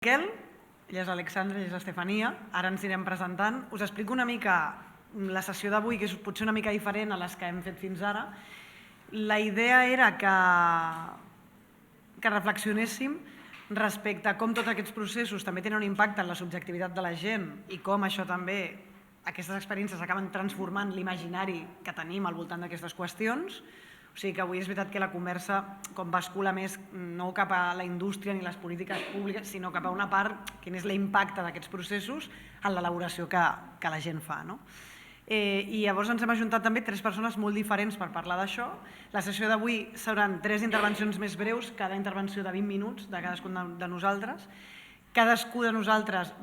Miquel, ella és l'Alexandra, ella és l'Estefania, ara ens anirem presentant. Us explico una mica la sessió d'avui, que és potser una mica diferent a les que hem fet fins ara. La idea era que reflexionéssim respecte a com tots aquests processos també tenen un impacte en la subjectivitat de la gent i com això també, aquestes experiències acaben transformant l'imaginari que tenim al voltant d'aquestes qüestions. O sigui que avui és veritat que la conversa com bascula més no cap a la indústria ni les polítiques públiques, sinó cap a una part, quin és l'impacte d'aquests processos en l'elaboració que la gent fa. I llavors ens hem ajuntat també 3 persones molt diferents per parlar d'això. La sessió d'avui seran 3 intervencions més breus, cada intervenció de 20 minuts de cadascun de nosaltres. Cadascú de nosaltres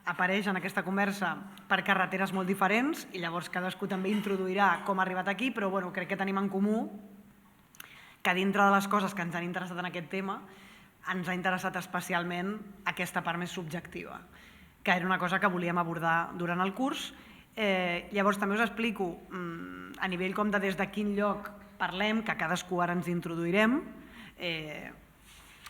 apareix en aquesta conversa per carreteres molt diferents i llavors cadascú també introduirà com ha arribat aquí, però crec que tenim en comú que dintre de les coses que ens han interessat en aquest tema ens ha interessat especialment aquesta part més subjectiva, que era una cosa que volíem abordar durant el curs. Llavors també us explico a nivell com de des de quin lloc parlem, que cadascú ara ens introduirem,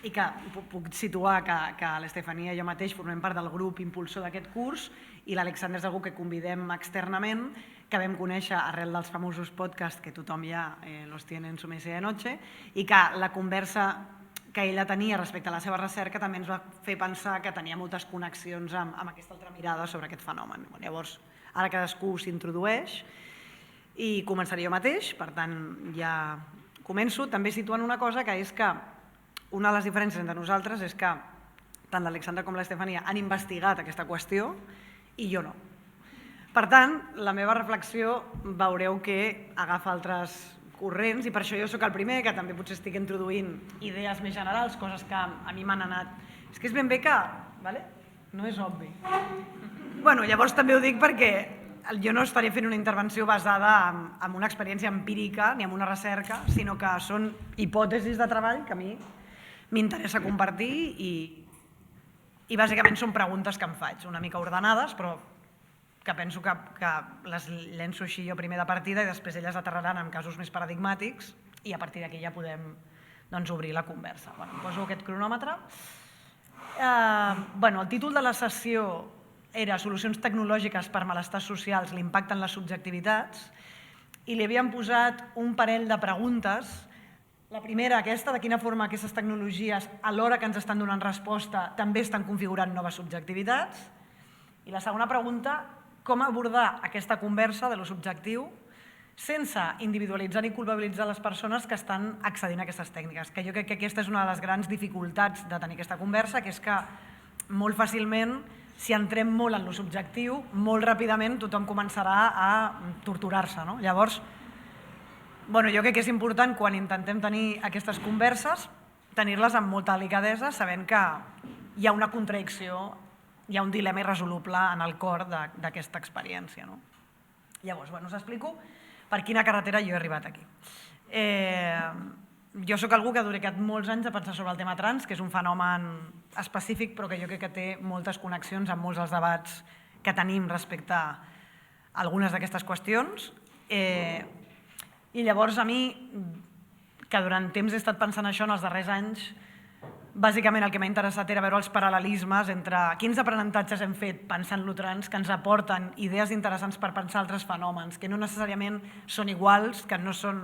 i que puc situar que l'Estefania i jo mateix formem part del grup impulsor d'aquest curs i l'Alexandra és algú que convidem externament, que vam conèixer arrel dels famosos podcasts que tothom ja los tiene en su mesa de noche, i que la conversa que ella tenia respecte a la seva recerca també ens va fer pensar que tenia moltes connexions amb aquesta altra mirada sobre aquest fenomen. Llavors, ara cadascú s'introdueix i començaré jo mateix, per tant ja començo també situant una cosa, que és que una de les diferències entre nosaltres és que tant l'Alexandra com l'Estefania han investigat aquesta qüestió i jo no. Per tant, la meva reflexió veureu que agafa altres corrents i per això jo soc el primer, que també potser estic introduint idees més generals, coses que a mi m'han anat... És que és ben bé que... No és obvi. Llavors també ho dic perquè jo no estaré fent una intervenció basada en una experiència empírica ni en una recerca, sinó que són hipòtesis de treball que a mi m'interessa compartir i bàsicament són preguntes que em faig, una mica ordenades, però que penso que les llenço així jo primer de partida i després elles aterraran en casos més paradigmàtics i a partir d'aquí ja podem obrir la conversa. Poso aquest cronòmetre. El títol de la sessió era Solucions tecnològiques per malestars socials, l'impacte en les subjectivitats, i li havíem posat un parell de preguntes. La primera, aquesta, de quina forma aquestes tecnologies, alhora que ens estan donant resposta, també estan configurant noves subjectivitats. I la segona pregunta, com abordar aquesta conversa de lo subjectiu sense individualitzar ni culpabilitzar les persones que estan accedint a aquestes tècniques. Que jo crec que aquesta és una de les grans dificultats de tenir aquesta conversa, que és que molt fàcilment, si entrem molt en lo subjectiu, molt ràpidament tothom començarà a torturar-se. Llavors, jo crec que és important, quan intentem tenir aquestes converses, tenir-les amb molta delicadesa, sabent que hi ha una contradicció, hi ha un dilema irresoluble en el cor d'aquesta experiència. Llavors, us explico per quina carretera jo he arribat aquí. Jo soc algú que ha dedicat molts anys a pensar sobre el tema trans, que és un fenomen específic, però que jo crec que té moltes connexions amb molts dels debats que tenim respecte a algunes d'aquestes qüestions. I llavors a mi, que durant temps he estat pensant això en els darrers anys, bàsicament el que m'ha interessat era veure els paral·lelismes entre quins aprenentatges hem fet pensant lo trans que ens aporten idees interessants per pensar altres fenòmens, que no necessàriament són iguals, que no són,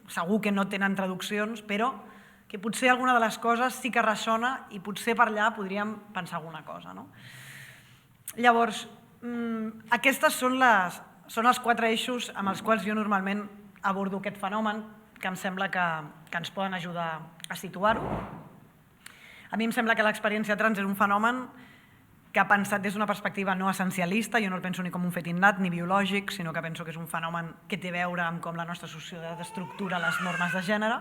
segur que no tenen traduccions, però que potser alguna de les coses sí que ressona i potser per allà podríem pensar alguna cosa. Llavors, aquestes són els 4 eixos amb els quals jo normalment abordo aquest fenomen, que em sembla que ens poden ajudar a situar-ho. A mi em sembla que l'experiència trans és un fenomen que ha pensat des d'una perspectiva no essencialista, jo no el penso ni com un fet innat ni biològic, sinó que penso que és un fenomen que té a veure amb com la nostra societat estructura les normes de gènere.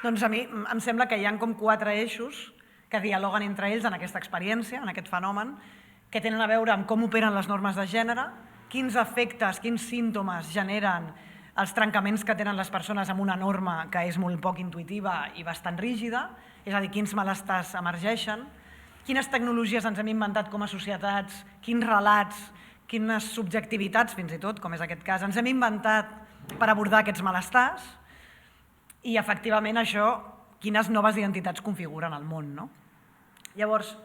Doncs a mi em sembla que hi ha com 4 eixos que dialoguen entre ells en aquesta experiència, en aquest fenomen, que tenen a veure amb com operen les normes de gènere, quins efectes, quins símptomes generen els trencaments que tenen les persones amb una norma que és molt poc intuïtiva i bastant rígida, és a dir, quins malestars emergeixen, quines tecnologies ens hem inventat com a societats, quins relats, quines subjectivitats, fins i tot, com és aquest cas, ens hem inventat per abordar aquests malestars i, efectivament, això, quines noves identitats configuren el món. Llavors,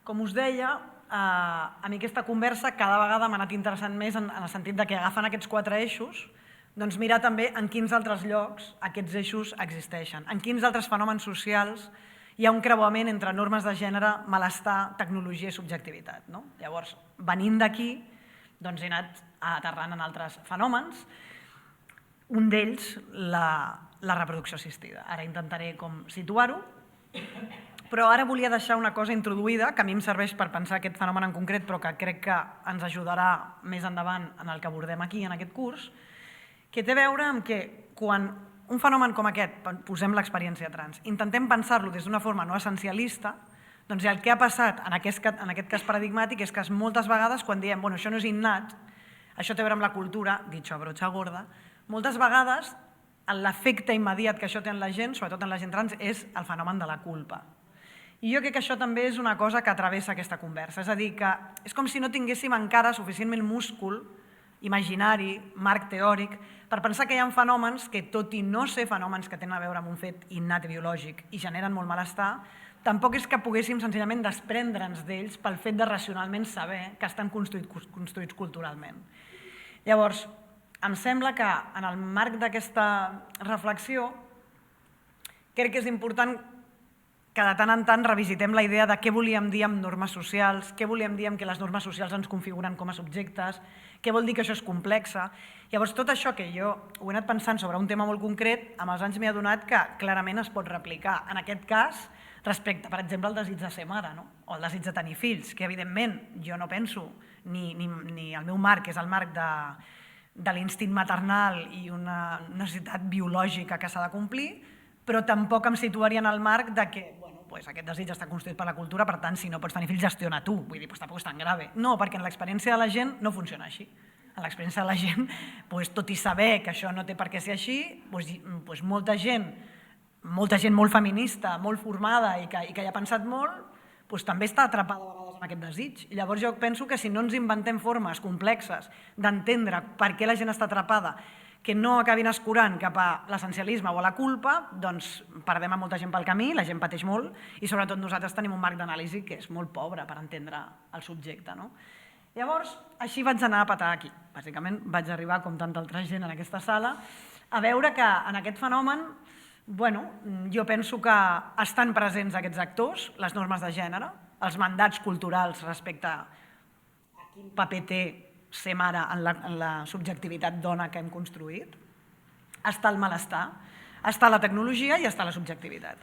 Com us deia, a mi aquesta conversa cada vegada m'ha anat interessant més en el sentit de que agafen aquests 4 eixos, doncs mirar també en quins altres llocs aquests eixos existeixen, en quins altres fenòmens socials hi ha un creuament entre normes de gènere, malestar, tecnologia i subjectivitat. Llavors, venint d'aquí, doncs he anat aterrant en altres fenòmens, un d'ells la reproducció assistida. Ara intentaré com situar-ho, però ara volia deixar una cosa introduïda que a mi em serveix per pensar aquest fenomen en concret, però que crec que ens ajudarà més endavant en el que abordem aquí, en aquest curs, que té a veure amb que quan un fenomen com aquest, posem l'experiència trans, intentem pensar-lo des d'una forma no essencialista, doncs el que ha passat en aquest cas paradigmàtic és que moltes vegades quan diem això no és innat, això té a veure amb la cultura, dicho a brocha gorda, moltes vegades l'efecte immediat que això té en la gent, sobretot en la gent trans, és el fenomen de la culpa. I jo crec que això també és una cosa que travessa aquesta conversa, és a dir, que és com si no tinguéssim encara suficientment múscul imaginari, marc teòric, per pensar que hi ha fenòmens que, tot i no ser fenòmens que tenen a veure amb un fet innat i biològic i generen molt malestar, tampoc és que poguéssim senzillament desprendre'ns d'ells pel fet de racionalment saber que estan construïts culturalment. Llavors, em sembla que en el marc d'aquesta reflexió crec que és important que de tant en tant revisitem la idea de què volíem dir amb normes socials, què volíem dir amb que les normes socials ens configuren com a subjectes, què vol dir que això és complexa. Llavors, tot això que jo ho he anat pensant sobre un tema molt concret, amb els anys m'he adonat que clarament es pot replicar. En aquest cas, respecte, per exemple, al desig de ser mare, o el desig de tenir fills, que evidentment jo no penso, ni el meu marc és el marc de l'instint maternal i una necessitat biològica que s'ha de complir, però tampoc em situaria en el marc de que aquest desig està construït per la cultura, per tant, si no pots tenir fills, gestiona tu. Vull dir, tampoc és tan grave. No, perquè en l'experiència de la gent no funciona així. En l'experiència de la gent, tot i saber que això no té per què ser així, molta gent molt feminista, molt formada i que hi ha pensat molt, també està atrapada a vegades en aquest desig. I llavors jo penso que si no ens inventem formes complexes d'entendre per què la gent està atrapada, que no acabin escurant cap a l'essencialisme o a la culpa, doncs perdem a molta gent pel camí, la gent pateix molt i sobretot nosaltres tenim un marc d'anàlisi que és molt pobre per entendre el subjecte. Llavors, així vaig anar a petar aquí. Bàsicament vaig arribar, com tanta altra gent en aquesta sala, a veure que en aquest fenomen, jo penso que estan presents aquests actors, les normes de gènere, els mandats culturals respecte a quin paper té ser mare en la subjectivitat dona que hem construït, està el malestar, està la tecnologia i està la subjectivitat.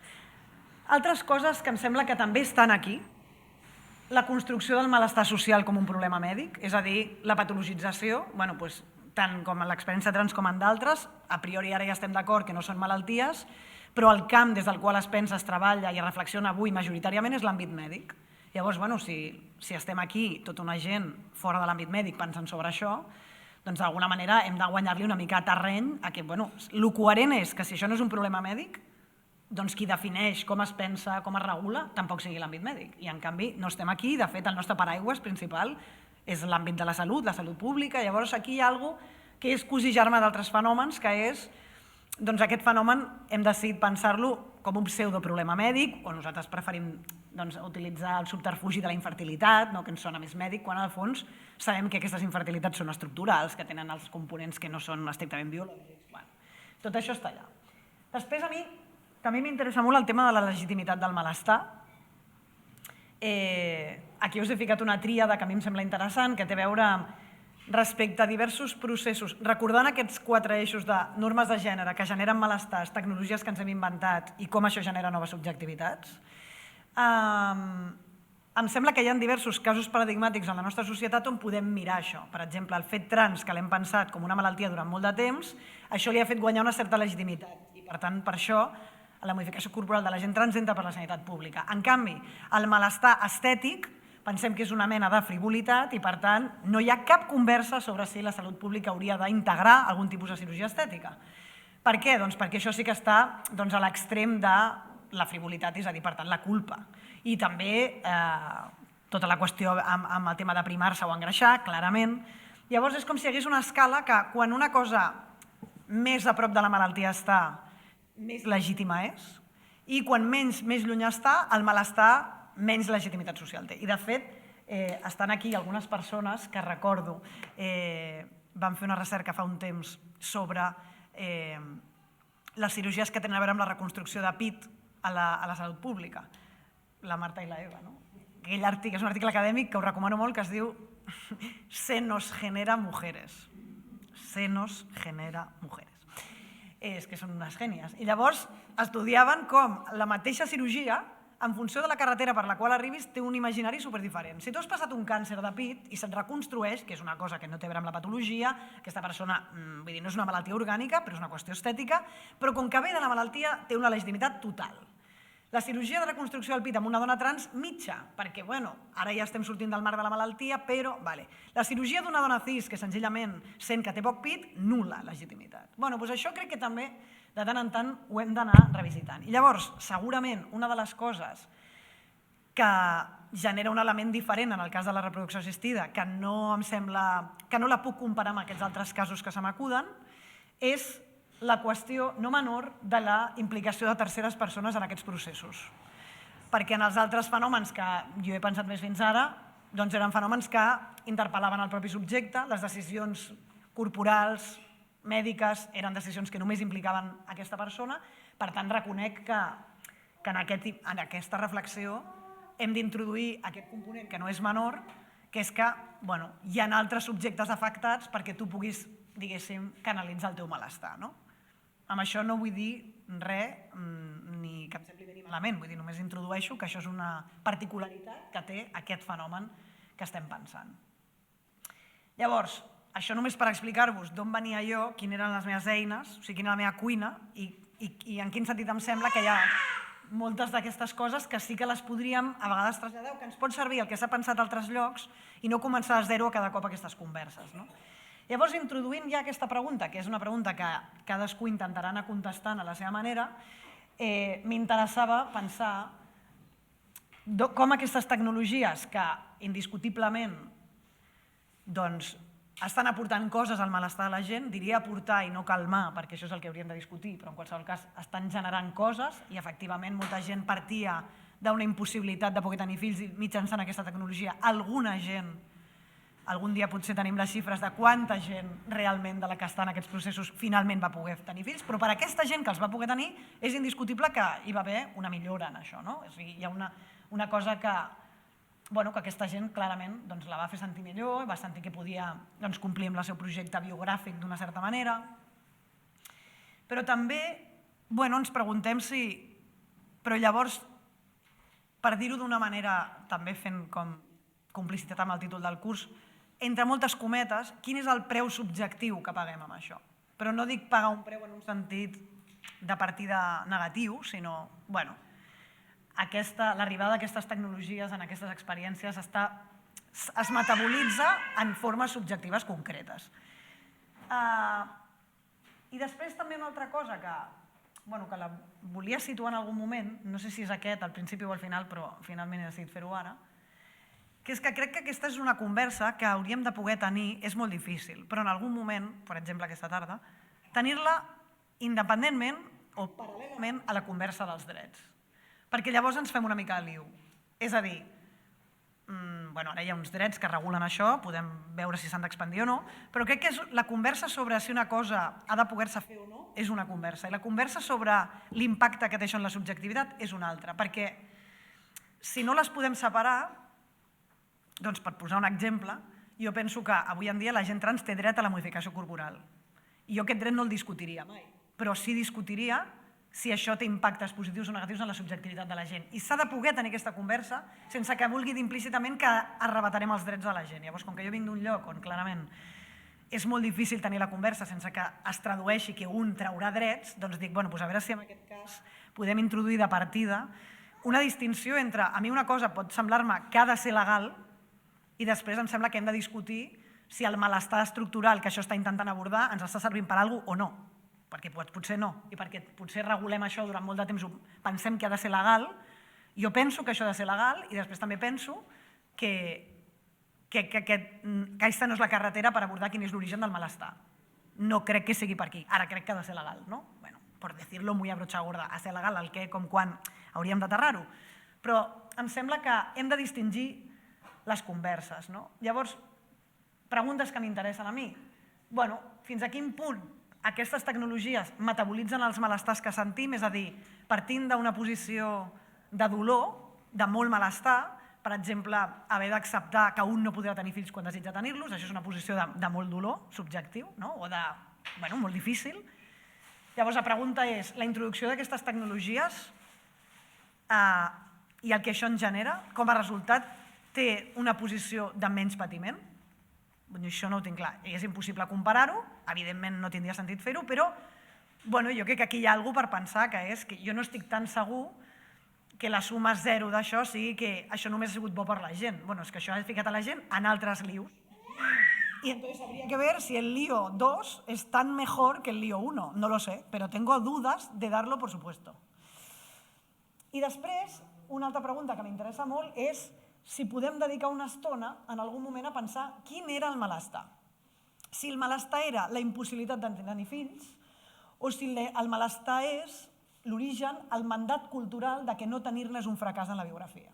Altres coses que em sembla que també estan aquí, la construcció del malestar social com un problema mèdic, és a dir, la patologització, tant com en l'experiència trans com en d'altres, a priori ara ja estem d'acord que no són malalties, però el camp des del qual es pensa, es treballa i es reflexiona avui majoritàriament és l'àmbit mèdic. Llavors, si estem aquí, tota una gent fora de l'àmbit mèdic pensant sobre això, doncs d'alguna manera hem de guanyar-li una mica terreny a que, el coherent és que si això no és un problema mèdic, doncs qui defineix com es pensa, com es regula, tampoc sigui l'àmbit mèdic. I en canvi no estem aquí, de fet el nostre paraigües principal és l'àmbit de la salut pública, llavors aquí hi ha alguna cosa que és cosí germà d'altres fenòmens, que és aquest fenomen hem decidit pensar-lo com un pseudoproblema mèdic, o nosaltres preferim utilitzar el subterfugi de la infertilitat, que ens sona més mèdic, quan al fons sabem que aquestes infertilitats són estructurals, que tenen els components que no són estrictament biològics. Tot això està allà. Després a mi també m'interessa molt el tema de la legitimitat del malestar. Aquí us he ficat una tríada que a mi em sembla interessant, que té a veure respecte a diversos processos, recordant aquests 4 eixos de normes de gènere que generen malestars, tecnologies que ens hem inventat i com això genera noves subjectivitats. Em sembla que hi ha diversos casos paradigmàtics en la nostra societat on podem mirar això. Per exemple, el fet trans, que l'hem pensat com una malaltia durant molt de temps, això li ha fet guanyar una certa legitimitat i, per tant, per això la modificació corporal de la gent trans entra per la sanitat pública. En canvi, el malestar estètic pensem que és una mena de frivolitat i, per tant, no hi ha cap conversa sobre si la salut pública hauria d'integrar algun tipus de cirurgia estètica. Per què? Doncs perquè això sí que està a l'extrem de la frivolitat, és a dir, per tant, la culpa. I també tota la qüestió amb el tema de primar-se o engreixar, clarament. Llavors és com si hi hagués una escala que quan una cosa més a prop de la malaltia està, més legítima és, i quan més lluny està, el malestar menys legitimitat social té. I de fet, estan aquí algunes persones que recordo van fer una recerca fa un temps sobre les cirurgies que tenen a veure amb la reconstrucció de pit a la salut pública. La Marta i la Eva, no? Aquell article, és un article acadèmic que us recomano molt, que es diu Se nos genera mujeres. Se nos genera mujeres. És que són unes gènies. I llavors estudiaven com la mateixa cirurgia, en funció de la carretera per la qual arribis, té un imaginari superdiferent. Si tu has passat un càncer de pit i se't reconstrueix, que és una cosa que no té a veure amb la patologia, aquesta persona, vull dir, no és una malaltia orgànica, però és una qüestió estètica, però com que ve de la malaltia té una legitimitat total. La cirurgia de reconstrucció del pit amb una dona trans, mitja, perquè, bueno, ara ja estem sortint del marc de la malaltia, però, vale. La cirurgia d'una dona cis, que senzillament sent que té poc pit, nul·la legitimitat. Bueno, doncs això crec que també, de tant en tant, ho hem d'anar revisitant. I llavors, segurament, una de les coses que genera un element diferent en el cas de la reproducció assistida, que no em sembla, que no la puc comparar amb aquests altres casos que se m'acuden, és la qüestió no menor de la implicació de terceres persones en aquests processos. Perquè en els altres fenòmens que jo he pensat més fins ara, doncs eren fenòmens que interpel·laven el propi subjecte, les decisions corporals, mèdiques, eren decisions que només implicaven aquesta persona, per tant reconec que en aquesta reflexió hem d'introduir aquest component que no és menor, que és que hi ha altres subjectes afectats perquè tu puguis, diguéssim, canalitzar el teu malestar, no? Amb això no vull dir res, ni que em sembli bé ni malament, vull dir, només introdueixo que això és una particularitat que té aquest fenomen que estem pensant. Llavors, això només per explicar-vos d'on venia jo, quines eren les meves eines, o sigui, quina era la meva cuina i en quin sentit em sembla que hi ha moltes d'aquestes coses que sí que les podríem a vegades traslladar o que ens pot servir el que s'ha pensat a altres llocs i no començar de zero a cada cop aquestes converses, no? Llavors, introduint ja aquesta pregunta, que és una pregunta que cadascú intentarà anar contestant a la seva manera, m'interessava pensar com aquestes tecnologies que indiscutiblement estan aportant coses al malestar de la gent, diria aportar i no calmar, perquè això és el que hauríem de discutir, però en qualsevol cas estan generant coses i efectivament molta gent partia d'una impossibilitat de poder tenir fills i mitjançant aquesta tecnologia alguna gent. Algun dia potser tenim les xifres de quanta gent realment de la que està en aquests processos finalment va poder tenir fills, però per a aquesta gent que els va poder tenir és indiscutible que hi va haver una millora en això, no? O sigui, hi ha una cosa que aquesta gent clarament la va fer sentir millor, va sentir que podia complir amb el seu projecte biogràfic d'una certa manera. Però també ens preguntem si... Però llavors, per dir-ho d'una manera, també fent com complicitat amb el títol del curs, entre moltes cometes, quin és el preu subjectiu que paguem amb això? Però no dic pagar un preu en un sentit de partida negatiu, sinó, l'arribada d'aquestes tecnologies en aquestes experiències es metabolitza en formes subjectives concretes. I després també una altra cosa que la volia situar en algun moment, no sé si és aquest, al principi o al final, però finalment he decidit fer-ho ara, que és que crec que aquesta és una conversa que hauríem de poder tenir, és molt difícil, però en algun moment, per exemple aquesta tarda, tenir-la independentment o paral·lelament a la conversa dels drets. Perquè llavors ens fem una mica de liu. És a dir, ara hi ha uns drets que regulen això, podem veure si s'han d'expandir o no, però crec que la conversa sobre si una cosa ha de poder-se fer o no és una conversa, i la conversa sobre l'impacte que té això en la subjectivitat és una altra, perquè si no les podem separar, doncs per posar un exemple, jo penso que avui en dia la gent trans té dret a la modificació corporal. I jo aquest dret no el discutiria mai, però sí discutiria si això té impactes positius o negatius en la subjectivitat de la gent. I s'ha de poder tenir aquesta conversa sense que vulgui dir implícitament que arrebatarem els drets de la gent. Llavors, com que jo vinc d'un lloc on clarament és molt difícil tenir la conversa sense que es tradueixi que un traurà drets, doncs dic, a veure si en aquest cas podem introduir de partida una distinció entre, a mi una cosa pot semblar-me que ha de ser legal, i després em sembla que hem de discutir si el malestar estructural que això està intentant abordar ens està servint per alguna cosa o no, perquè potser no, i perquè potser regulem això durant molt de temps, pensem que ha de ser legal, jo penso que això ha de ser legal i després també penso que aquesta no és la carretera per abordar quin és l'origen del malestar. No crec que sigui per aquí, ara crec que ha de ser legal, no? Bueno, per dir-lo muy a brocha gorda, a ser legal el què, com quan, hauríem d'aterrar-ho, però em sembla que hem de distingir les converses. Llavors, preguntes que m'interessen a mi. Fins a quin punt aquestes tecnologies metabolitzen els malestars que sentim, és a dir, partint d'una posició de dolor, de molt malestar, per exemple, haver d'acceptar que un no podrà tenir fills quan desitja tenir-los, això és una posició de molt dolor subjectiu, o de molt difícil. Llavors la pregunta és, la introducció d'aquestes tecnologies i el que això ens genera, com a resultat, té una posició de menys patiment? Això no ho tinc clar. És impossible comparar-ho, evidentment no tindria sentit fer-ho, però jo crec que aquí hi ha alguna cosa per pensar, que és que jo no estic tan segur que la suma zero d'això sigui que això només ha sigut bo per la gent. És que això ha ficat a la gent en altres líos. Y entonces habría que ver si el lío 2 es tan mejor que el lío 1. No lo sé, pero tengo dudas de darlo, por supuesto. I després, una altra pregunta que m'interessa molt és si podem dedicar una estona en algun moment a pensar quin era el malestar. Si el malestar era la impossibilitat de tenir fills o si el malestar és l'origen, el mandat cultural de que no tenir-ne és un fracàs en la biografia.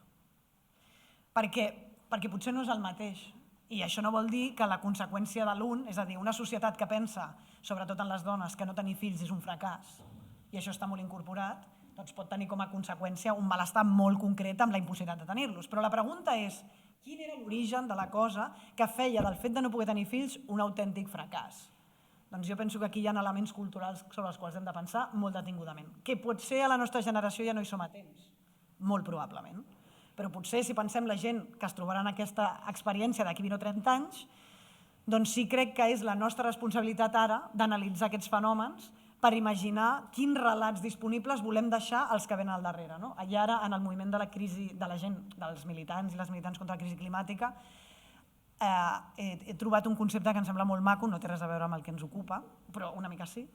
Perquè potser no és el mateix. I això no vol dir que la conseqüència de l'un, és a dir, una societat que pensa, sobretot en les dones, que no tenir fills és un fracàs, i això està molt incorporat, doncs pot tenir com a conseqüència un malestar molt concret amb la impossibilitat de tenir-los. Però la pregunta és, quin era l'origen de la cosa que feia del fet de no poder tenir fills un autèntic fracàs? Doncs jo penso que aquí hi ha elements culturals sobre els quals hem de pensar molt detingudament. Que potser a la nostra generació ja no hi som a temps, molt probablement. Però potser si pensem la gent que es trobarà en aquesta experiència d'aquí 20 o 30 anys, doncs sí crec que és la nostra responsabilitat ara d'analitzar aquests fenòmens per imaginar quins relats disponibles volem deixar als que venen al darrere. I ara, en el moviment de la crisi de la gent, dels militants i les militants contra la crisi climàtica, he trobat un concepte que em sembla molt maco, no té res a veure amb el que ens ocupa, però una mica sí,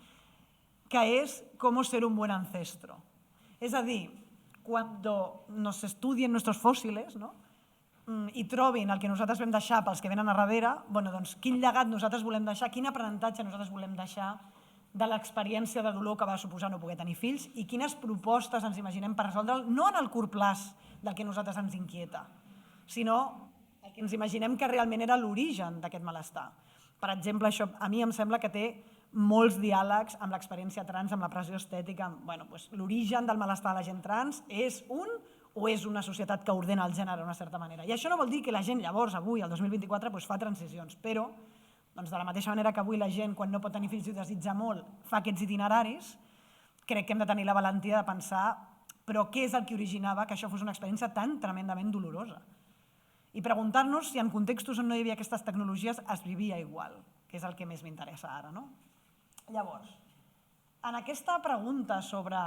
que és com ser un buen ancestro. És a dir, quan nos estudien nuestros fósiles i trobin el que nosaltres vam deixar pels que venen a darrere, doncs quin llegat nosaltres volem deixar, quin aprenentatge nosaltres volem deixar de l'experiència de dolor que va suposar no poder tenir fills i quines propostes ens imaginem per resoldre'l, no en el curt plaç del que a nosaltres ens inquieta, sinó el que ens imaginem que realment era l'origen d'aquest malestar. Per exemple, això a mi em sembla que té molts diàlegs amb l'experiència trans, amb la pressió estètica. L'origen del malestar de la gent trans és un o és una societat que ordena el gènere d'una certa manera. I això no vol dir que la gent llavors, avui, el 2024, fa transicions, però de la mateixa manera que avui la gent, quan no pot tenir fills i ho desitja molt, fa aquests itineraris, crec que hem de tenir la valentia de pensar però què és el que originava que això fos una experiència tan tremendament dolorosa. I preguntar-nos si en contextos on no hi havia aquestes tecnologies es vivia igual, que és el que més m'interessa ara. Llavors, en aquesta pregunta sobre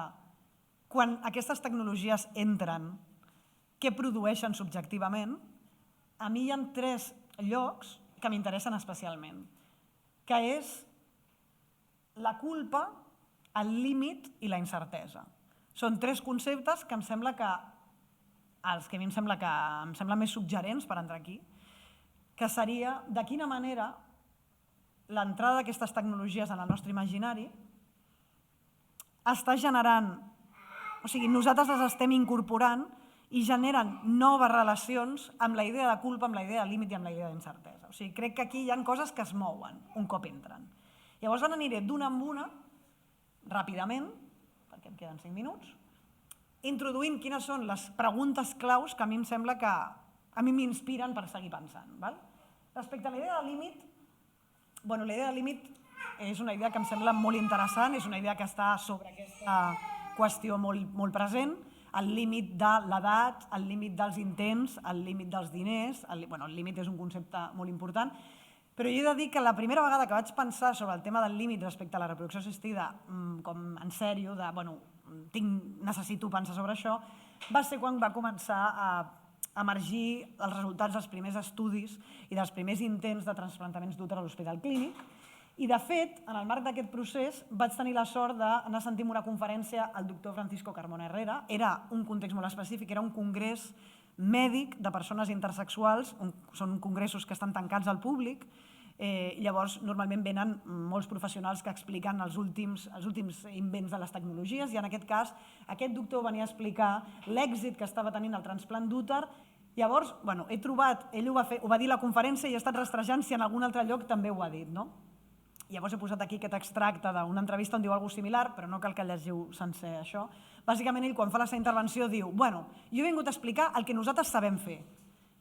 quan aquestes tecnologies entren, què produeixen subjectivament, a mi hi ha 3 llocs que m'interessen especialment, que és la culpa, el límit i la incertesa. Són 3 conceptes que em sembla que, els que a mi em sembla més suggerents per entrar aquí, que seria de quina manera l'entrada d'aquestes tecnologies en el nostre imaginari està generant, o sigui, nosaltres les estem incorporant i generen noves relacions amb la idea de culpa, amb la idea de límit i amb la idea d'incertesa. O sigui, crec que aquí hi ha coses que es mouen un cop entren. Llavors ara aniré d'una en una, ràpidament, perquè em queden 5 minuts, introduint quines són les preguntes claus que a mi em sembla que a mi m'inspiren per seguir pensant. Respecte a la idea de límit, la idea de límit és una idea que em sembla molt interessant, és una idea que està sobre aquesta qüestió molt present, el límit de l'edat, el límit dels intents, el límit dels diners, el límit és un concepte molt important, però jo he de dir que la primera vegada que vaig pensar sobre el tema del límit respecte a la reproducció assistida, com en sèrio, necessito pensar sobre això, va ser quan va començar a emergir els resultats dels primers estudis i dels primers intents de trasplantaments d'úter a l'Hospital Clínic. I, de fet, en el marc d'aquest procés vaig tenir la sort d'anar a sentir una conferència al doctor Francisco Carmona Herrera. Era un context molt específic, era un congrés mèdic de persones intersexuals, són congressos que estan tancats al públic, Llavors, normalment venen molts professionals que expliquen els últims invents de les tecnologies i en aquest cas aquest doctor venia a explicar l'èxit que estava tenint el trasplant d'úter. Llavors, he trobat, ell ho va dir a la conferència i he estat rastrejant si en algun altre lloc també ho ha dit. Llavors he posat aquí aquest extracte d'una entrevista on diu alguna cosa similar, però no cal que llegiu sencer això. Bàsicament ell quan fa la seva intervenció diu jo he vingut a explicar el que nosaltres sabem fer.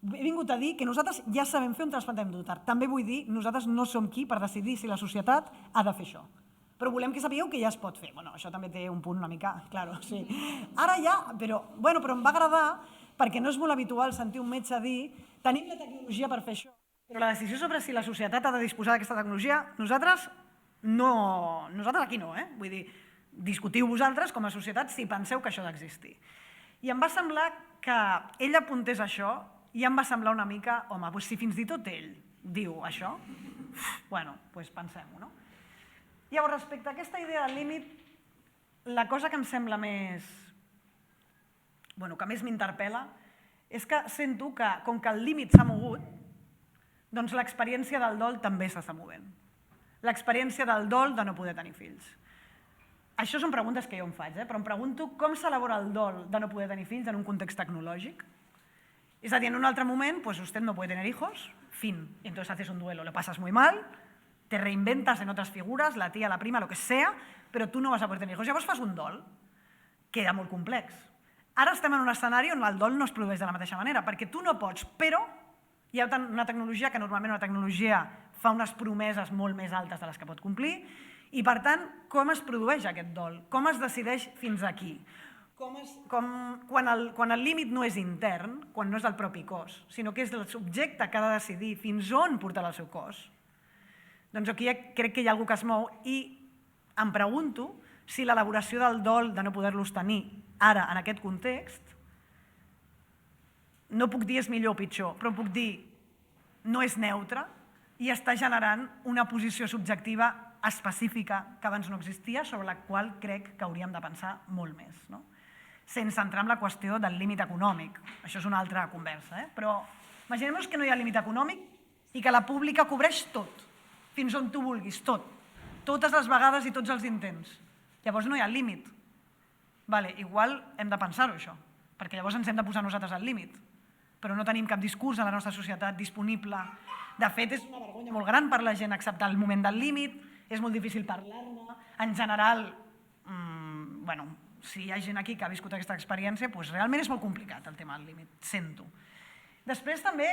He vingut a dir que nosaltres ja sabem fer un trasplantament d'úter. També vull dir, nosaltres no som qui per decidir si la societat ha de fer això. Però volem que sapigueu que ja es pot fer. Això també té un punt una mica, claro, sí. Ara ja, però em va agradar perquè no és molt habitual sentir un metge dir tenim la tecnologia per fer això. Però la decisió sobre si la societat ha de disposar d'aquesta tecnologia, nosaltres aquí no, Vull dir, discutiu vosaltres com a societat si penseu que això ha d'existir. I em va semblar que ell apuntés això i em va semblar una mica, home, si fins i tot ell diu això, doncs pensem-ho, no? Llavors, respecte a aquesta idea del límit, la cosa que em sembla més, que més m'interpel·la, és que sento que, com que el límit s'ha mogut, doncs l'experiència del dol també s'està movent. L'experiència del dol de no poder tenir fills. Això són preguntes que jo em faig, però em pregunto com s'elabora el dol de no poder tenir fills en un context tecnològic. Es decir, en un otro momento, pues usted no puede tener hijos, fin. Entonces haces un duelo, lo pasas muy mal, te reinventas en otras figuras, la tía, la prima, lo que sea, però tu no vas a poder tenir hijos. Llavors fas un dol, que era molt complex. Ara estem en un escenari on el dol no es produeix de la mateixa manera, perquè tu no pots, però hi ha una tecnologia que normalment una tecnologia fa unes promeses molt més altes de les que pot complir, i per tant, com es produeix aquest dol? Com es decideix fins aquí? Quan el límit no és intern, quan no és del propi cos, sinó que és el subjecte que ha de decidir fins on portarà el seu cos, doncs aquí crec que hi ha algú que es mou i em pregunto si l'elaboració del dol de no poder-los tenir ara, en aquest context, no puc dir és millor o pitjor, però puc dir no és neutre i està generant una posició subjectiva específica que abans no existia, sobre la qual crec que hauríem de pensar molt més, sense entrar en la qüestió del límit econòmic. Això és una altra conversa, però imaginem-nos que no hi ha límit econòmic i que la pública cobreix tot, fins on tu vulguis, tot. Totes les vegades i tots els intents. Llavors no hi ha límit. Igual hem de pensar-ho, això, perquè llavors ens hem de posar nosaltres al límit. Però no tenim cap discurs a la nostra societat disponible. De fet, és una vergonya molt gran per la gent acceptar el moment del límit, és molt difícil parlar-ne. En general, si hi ha gent aquí que ha viscut aquesta experiència, doncs realment és molt complicat el tema del límit, sento. Després també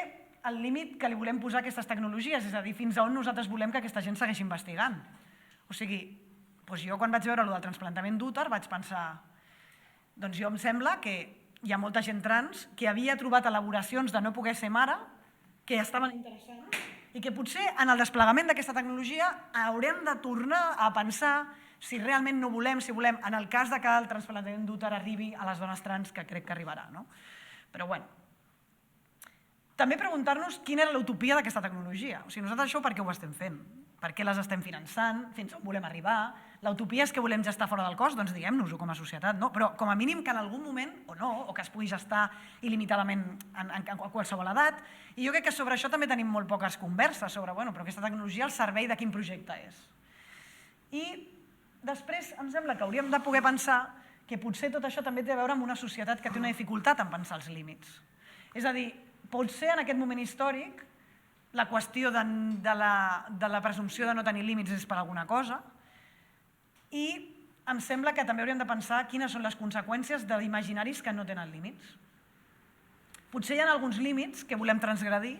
el límit que li volem posar a aquestes tecnologies, és a dir, fins a on nosaltres volem que aquesta gent segueixi investigant. O sigui, jo quan vaig veure el del trasplantament d'úter vaig pensar, doncs jo em sembla que hi ha molta gent trans que havia trobat elaboracions de no poder ser mare que estaven interessants i que potser en el desplegament d'aquesta tecnologia haurem de tornar a pensar si realment no volem, si volem, en el cas que el trasplantament d'úter arribi a les dones trans, que crec que arribarà. Però bé, també preguntar-nos quina era l'utopia d'aquesta tecnologia. O sigui, nosaltres això per què ho estem fent? Per què les estem finançant? Fins on volem arribar? L'utopia és que volem gestar fora del cos? Doncs diguem-nos-ho com a societat, no? Però com a mínim que en algun moment, o no, o que es pugui gestar il·limitadament a qualsevol edat. I jo crec que sobre això també tenim molt poques converses, sobre, però aquesta tecnologia al servei de quin projecte és. I després em sembla que hauríem de poder pensar que potser tot això també té a veure amb una societat que té una dificultat en pensar els límits. És a dir, potser en aquest moment històric la qüestió de la presumpció de no tenir límits és per alguna cosa i em sembla que també hauríem de pensar quines són les conseqüències d'imaginaris que no tenen límits. Potser hi ha alguns límits que volem transgredir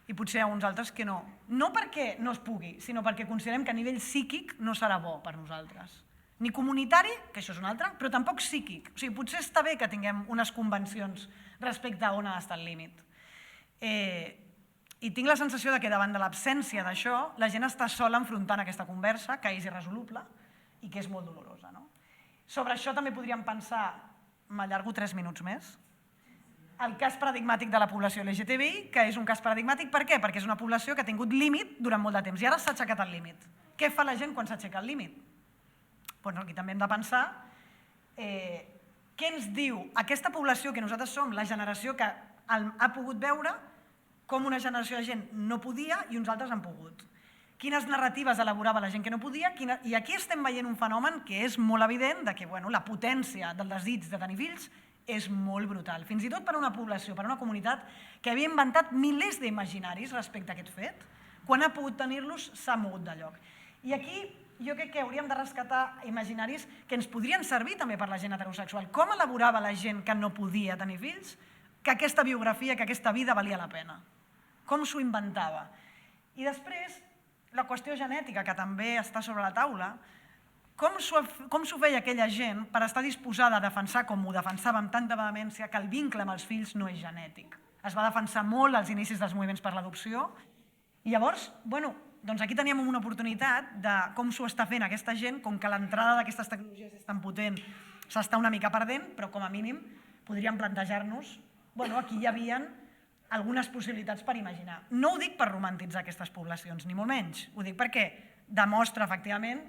i potser hi ha uns altres que no. No perquè no es pugui, sinó perquè considerem que a nivell psíquic no serà bo per nosaltres. Ni comunitari, que això és un altre, però tampoc psíquic. O sigui, potser està bé que tinguem unes convencions respecte a on ha d'estar el límit. I tinc la sensació que davant de l'absència d'això, la gent està sola enfrontant aquesta conversa, que és irresoluble i que és molt dolorosa. Sobre això també podríem pensar, m'allargo 3 minuts més, el cas paradigmàtic de la població LGTBI, que és un cas paradigmàtic, per què? Perquè és una població que ha tingut límit durant molt de temps i ara s'ha aixecat el límit. Què fa la gent quan s'aixeca el límit? Doncs aquí també hem de pensar què ens diu aquesta població que nosaltres som, la generació que ha pogut veure com una generació de gent no podia i uns altres han pogut. Quines narratives elaborava la gent que no podia, i aquí estem veient un fenomen que és molt evident de que la potència del desig de tenir fills és molt brutal, fins i tot per a una població, per a una comunitat que havia inventat milers d'imaginaris respecte a aquest fet, quan ha pogut tenir-los s'ha mogut de lloc. I aquí jo crec que hauríem de rescatar imaginaris que ens podrien servir també per la gent heterosexual. Com elaborava la gent que no podia tenir fills que aquesta biografia, que aquesta vida valia la pena? Com s'ho inventava? I després, la qüestió genètica, que també està sobre la taula, com s'ho feia aquella gent per estar disposada a defensar, com ho defensava amb tanta vehemència, que el vincle amb els fills no és genètic. Es va defensar molt als inicis dels moviments per l'adopció i llavors, doncs aquí teníem una oportunitat de com s'ho està fent aquesta gent, com que l'entrada d'aquestes tecnologies és tan potent, s'està una mica perdent, però com a mínim podríem plantejar-nos, aquí hi havia algunes possibilitats per imaginar. No ho dic per romantitzar aquestes poblacions, ni molt menys. Ho dic perquè demostra, efectivament,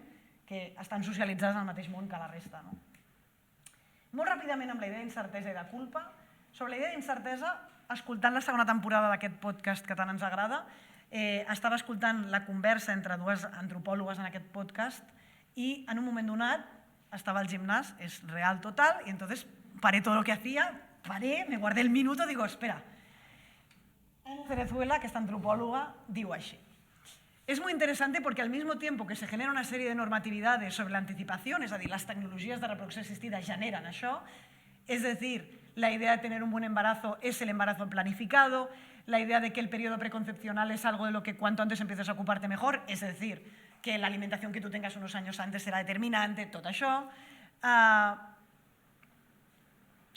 que estan socialitzades en el mateix món que la resta. Molt ràpidament amb la idea d'incertesa i de culpa. Sobre la idea d'incertesa, escoltant la segona temporada d'aquest podcast que tant ens agrada, estava escoltant la conversa entre dues antropòlogues en aquest podcast i en un moment donat estava al gimnàs, és real total, y entonces paré todo lo que hacía, me guardé el minuto, digo, espera, Ana Cerezuela, aquesta antropóloga, diu així. Es muy interesante porque al mismo tiempo que se genera una serie de normatividades sobre la anticipación, es a dir, las tecnologías de reproducción asistida generan això, es decir, la idea de tener un buen embarazo es el embarazo planificado, la idea de que el periodo preconcepcional es algo de lo que cuanto antes empieces a ocuparte mejor, es decir, que la alimentación que tú tengas unos años antes será determinante, tot això.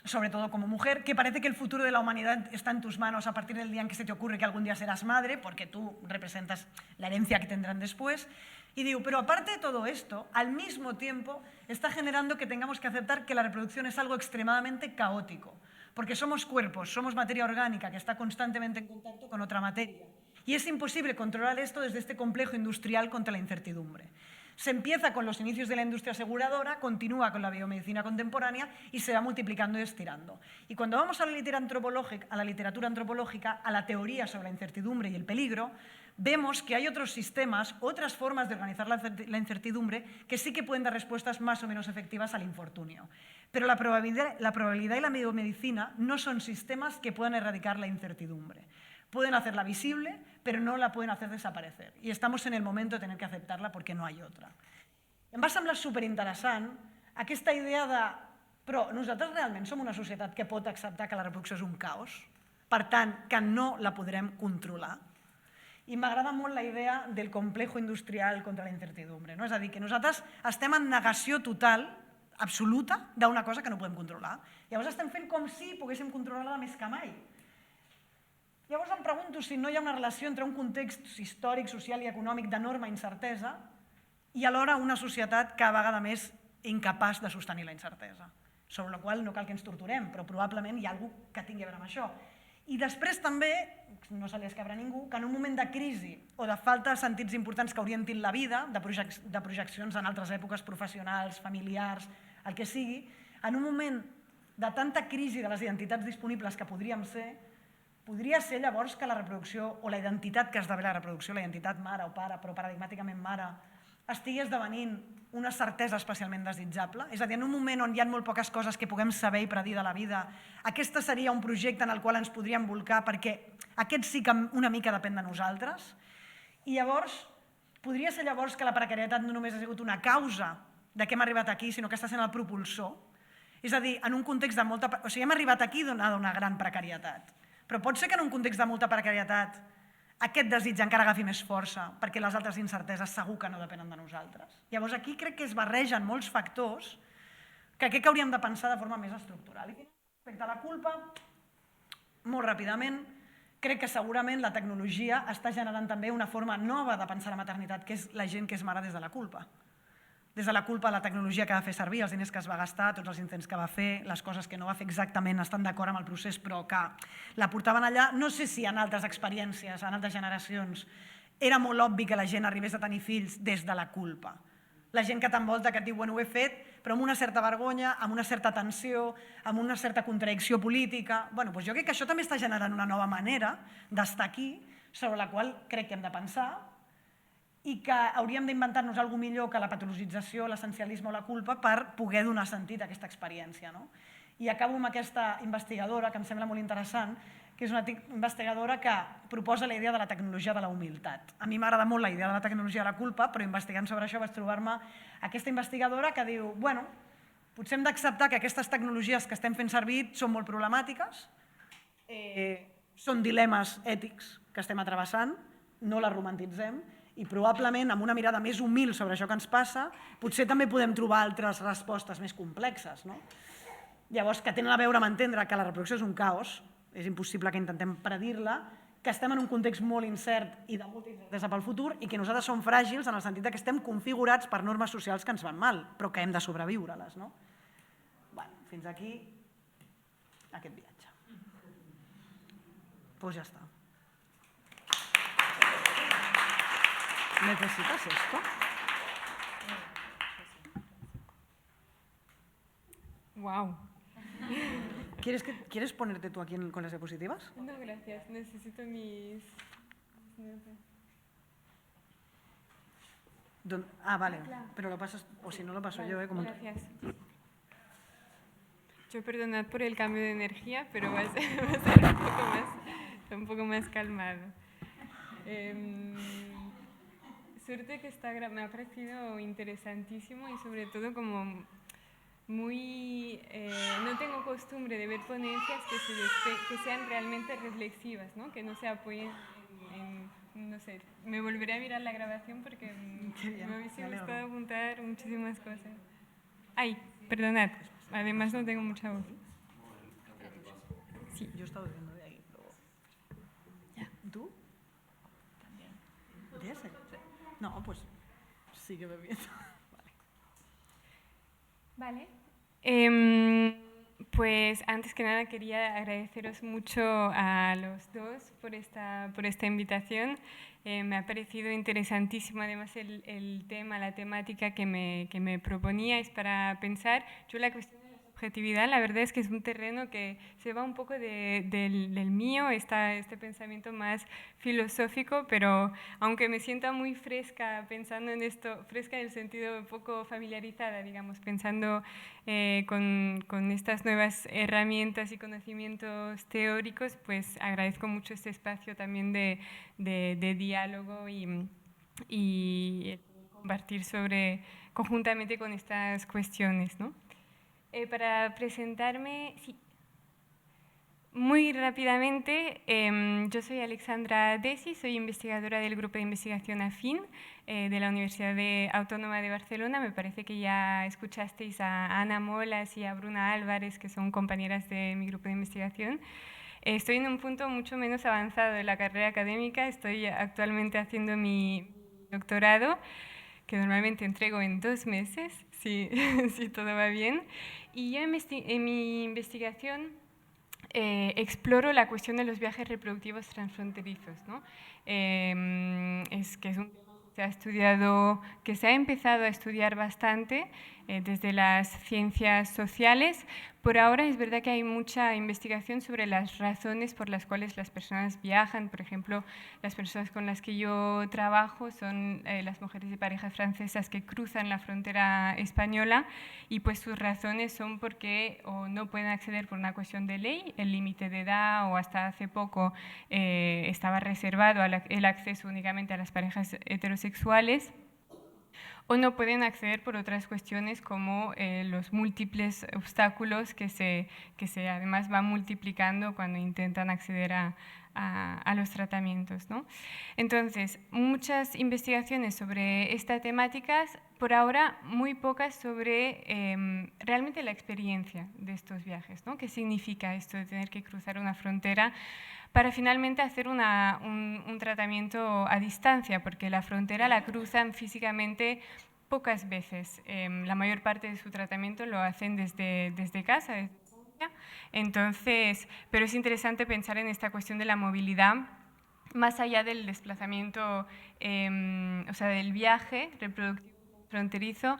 Sobre todo como mujer, que parece que el futuro de la humanidad está en tus manos a partir del día en que se te ocurre que algún día serás madre, porque tú representas la herencia que tendrán después. Y digo, pero aparte de todo esto, al mismo tiempo está generando que tengamos que aceptar que la reproducción es algo extremadamente caótico, porque somos cuerpos, somos materia orgánica que está constantemente en contacto con otra materia. Y es imposible controlar esto desde este complejo industrial contra la incertidumbre. Se empieza con los inicios de la industria aseguradora, continúa con la biomedicina contemporánea y se va multiplicando y estirando. Y cuando vamos a la literatura antropológica, a la teoría sobre la incertidumbre y el peligro, vemos que hay otros sistemas, otras formas de organizar la incertidumbre que sí que pueden dar respuestas más o menos efectivas al infortunio. Pero la probabilidad y la biomedicina no son sistemas que puedan erradicar la incertidumbre. Pueden hacerla visible, pero no la pueden hacer desaparecer. I estamos en el momento de tener que aceptarla perquè no hay otra. Em va semblar superinteressant aquesta idea de però nosaltres realment som una societat que pot acceptar que la reproducció és un caos, per tant, que no la podrem controlar. I m'agrada molt la idea del complejo industrial contra la incertidumbre. És a dir, que nosaltres estem en negació total, absoluta, d'una cosa que no podem controlar. Llavors estem fent com si poguéssim controlar-la més que mai. Llavors em pregunto si no hi ha una relació entre un context històric, social i econòmic d'enorme incertesa i alhora una societat cada vegada més incapaç de sostenir la incertesa, sobre la qual no cal que ens torturem, però probablement hi ha alguna cosa que tingui a veure amb això. I després també, no se li escabrà a ningú, que en un moment de crisi o de falta de sentits importants que orientin la vida, de projeccions en altres èpoques professionals, familiars, el que sigui, en un moment de tanta crisi de les identitats disponibles que podríem ser, podria ser llavors que la reproducció o la identitat que esdevé la reproducció, la identitat mare o pare, però paradigmàticament mare, estigui esdevenint una certesa especialment desitjable? És a dir, en un moment on hi ha molt poques coses que puguem saber i predir de la vida, aquest seria un projecte en el qual ens podríem volcar perquè aquest sí que una mica depèn de nosaltres? I llavors, podria ser llavors que la precarietat no només ha sigut una causa de que hem arribat aquí, sinó que està sent el propulsor? És a dir, en un context de molta... O sigui, hem arribat aquí donada una gran precarietat. Però pot ser que en un context de molta precarietat aquest desig encara agafi més força perquè les altres incerteses segur que no depenen de nosaltres. Llavors aquí crec que es barregen molts factors que crec que hauríem de pensar de forma més estructural. I respecte a la culpa, molt ràpidament, crec que segurament la tecnologia està generant també una forma nova de pensar la maternitat, que és la gent que és mare des de la culpa. Des de la culpa de la tecnologia que va fer servir, els diners que es va gastar, tots els intents que va fer, les coses que no va fer exactament, estan d'acord amb el procés, però que la portaven allà. No sé si en altres experiències, en altres generacions, era molt obvi que la gent arribés a tenir fills des de la culpa. La gent que t'envolta, que et diu, bueno, ho he fet, però amb una certa vergonya, amb una certa tensió, amb una certa contradicció política. Bueno, doncs jo crec que això també està generant una nova manera d'estar aquí, sobre la qual crec que hem de pensar, i que hauríem d'inventar-nos alguna millor que la patologització, l'essencialisme o la culpa per poder donar sentit a aquesta experiència. No? I acabo amb aquesta investigadora, que em sembla molt interessant, que és una investigadora que proposa la idea de la tecnologia de la humilitat. A mi m'agrada molt la idea de la tecnologia de la culpa, però investigant sobre això vaig trobar-me aquesta investigadora que diu, bueno, potser hem d'acceptar que aquestes tecnologies que estem fent servir són molt problemàtiques, són dilemes ètics que estem travessant, no les romantitzem, i probablement amb una mirada més humil sobre això que ens passa, potser també podem trobar altres respostes més complexes. No? Llavors, que tenen a veure amb entendre que la reproducció és un caos, és impossible que intentem predir-la, que estem en un context molt incert i de molta incertesa pel futur i que nosaltres som fràgils en el sentit que estem configurats per normes socials que ens van mal, però que hem de sobreviure-les. No? Bueno, fins aquí aquest viatge. Pues ja està. ¿Necesitas esto? Wow. ¿Quieres ponerte tú aquí con las diapositivas? No, gracias. Necesito mis... Vale. Pero lo pasas, o si no lo paso yo, como gracias. Yo perdonad por el cambio de energía, pero va a ser un poco más calmado. Suerte que me ha parecido interesantísimo y sobre todo como muy... no tengo costumbre de ver ponencias que sean realmente reflexivas, ¿no? Que no se apoyen no sé, me volveré a mirar la grabación porque me hubiese gustado apuntar muchísimas cosas. Ay, perdonad, además no tengo mucha voz. Sí. Yo he estado viendo de ahí, pero... ¿Ya? ¿Tú? También. ¿De ese? No, pues sigue bebiendo. Vale. Pues antes que nada quería agradeceros mucho a los dos por esta invitación. Me ha parecido interesantísimo además el tema, la temática que me proponíais para pensar. Yo la cuestión de la subjetividad, la verdad es que es un terreno que se va un poco del mío, este pensamiento más filosófico, pero aunque me sienta muy fresca pensando en esto, fresca en el sentido un poco familiarizada, digamos, pensando con estas nuevas herramientas y conocimientos teóricos, pues agradezco mucho este espacio también de diálogo y compartir conjuntamente con estas cuestiones, ¿no? Para presentarme, sí. Muy rápidamente, yo soy Alexandra Desi, soy investigadora del Grupo de Investigación Afín de la Universidad Autónoma de Barcelona. Me parece que ya escuchasteis a Ana Molas y a Bruna Álvarez, que son compañeras de mi grupo de investigación. Estoy en un punto mucho menos avanzado de la carrera académica, estoy actualmente haciendo mi doctorado, que normalmente entrego en 2 meses, si todo va bien. Y yo en mi investigación exploro la cuestión de los viajes reproductivos transfronterizos, ¿no? Es un tema que se ha empezado a estudiar bastante desde las ciencias sociales. Por ahora es verdad que hay mucha investigación sobre las razones por las cuales las personas viajan. Por ejemplo, las personas con las que yo trabajo son las mujeres de parejas francesas que cruzan la frontera española y pues sus razones son porque o no pueden acceder por una cuestión de ley, el límite de edad, o hasta hace poco estaba reservado el acceso únicamente a las parejas heterosexuales, o no pueden acceder por otras cuestiones como los múltiples obstáculos que se además van multiplicando cuando intentan acceder a los tratamientos, ¿no? Entonces, muchas investigaciones sobre estas temáticas, por ahora muy pocas sobre realmente la experiencia de estos viajes, ¿no? ¿Qué significa esto de tener que cruzar una frontera para finalmente hacer un tratamiento a distancia? Porque la frontera la cruzan físicamente pocas veces. La mayor parte de su tratamiento lo hacen desde casa, entonces, pero es interesante pensar en esta cuestión de la movilidad más allá del desplazamiento, o sea, del viaje reproductivo fronterizo,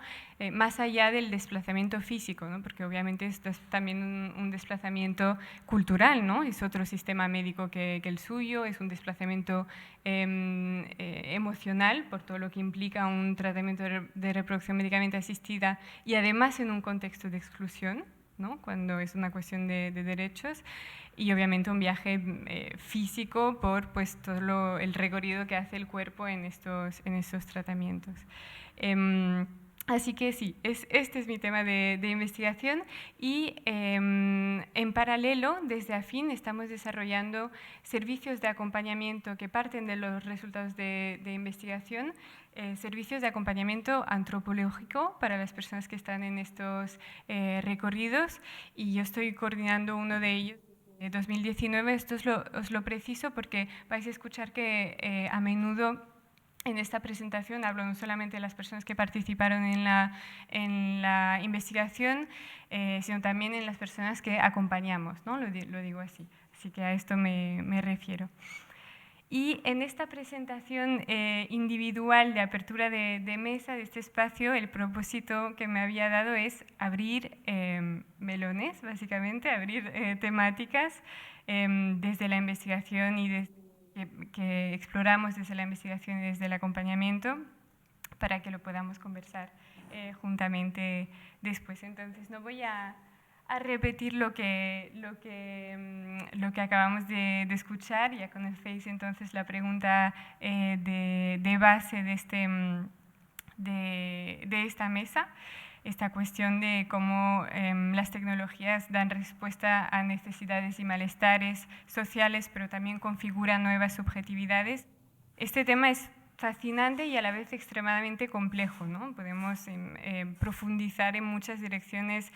más allá del desplazamiento físico, ¿no? Porque obviamente esto es también un desplazamiento cultural, ¿no? Es otro sistema médico que el suyo, es un desplazamiento emocional por todo lo que implica un tratamiento de reproducción médicamente asistida y además en un contexto de exclusión, ¿no? Cuando es una cuestión de derechos, y obviamente un viaje físico por pues, todo el recorrido que hace el cuerpo en estos tratamientos. Así que sí, este es mi tema de investigación y en paralelo, desde AFIN, estamos desarrollando servicios de acompañamiento que parten de los resultados de investigación, servicios de acompañamiento antropológico para las personas que están en estos recorridos, y yo estoy coordinando uno de ellos. 2019, esto os lo preciso porque vais a escuchar que a menudo en esta presentación hablo no solamente de las personas que participaron en la investigación, sino también en las personas que acompañamos, ¿no? Lo digo así, así que a esto me refiero. Y en esta presentación individual de apertura de mesa de este espacio, el propósito que me había dado es abrir melones, básicamente, abrir temáticas desde la investigación y que exploramos desde la investigación y desde el acompañamiento, para que lo podamos conversar juntamente después. Entonces, no voy a repetir lo que acabamos de escuchar. Ya conocéis entonces la pregunta de base de esta mesa, esta cuestión de cómo las tecnologías dan respuesta a necesidades y malestares sociales, pero también configuran nuevas subjetividades. Este tema es fascinante y a la vez extremadamente complejo, ¿no? Podemos profundizar en muchas direcciones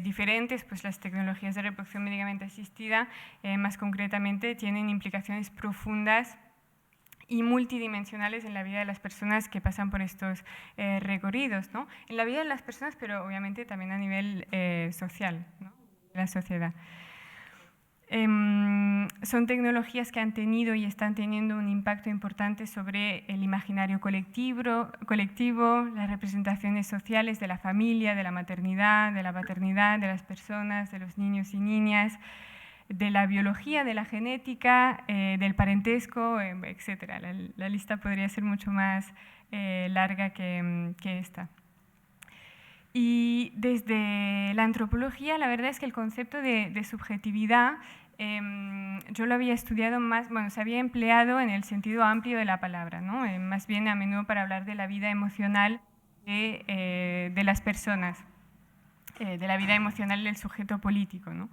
diferentes, pues las tecnologías de reproducción médicamente asistida, más concretamente, tienen implicaciones profundas y multidimensionales en la vida de las personas que pasan por estos recorridos, ¿no? En la vida de las personas, pero obviamente también a nivel social, ¿no? De la sociedad. Son tecnologías que han tenido y están teniendo un impacto importante sobre el imaginario colectivo, las representaciones sociales de la familia, de la maternidad, de la paternidad, de las personas, de los niños y niñas, de la biología, de la genética, del parentesco, etc. La lista podría ser mucho más larga que esta. Y desde la antropología, la verdad es que el concepto de subjetividad yo lo había estudiado más, bueno, se había empleado en el sentido amplio de la palabra, ¿no? Más bien a menudo para hablar de la vida emocional de las personas, de la vida emocional del sujeto político, ¿no?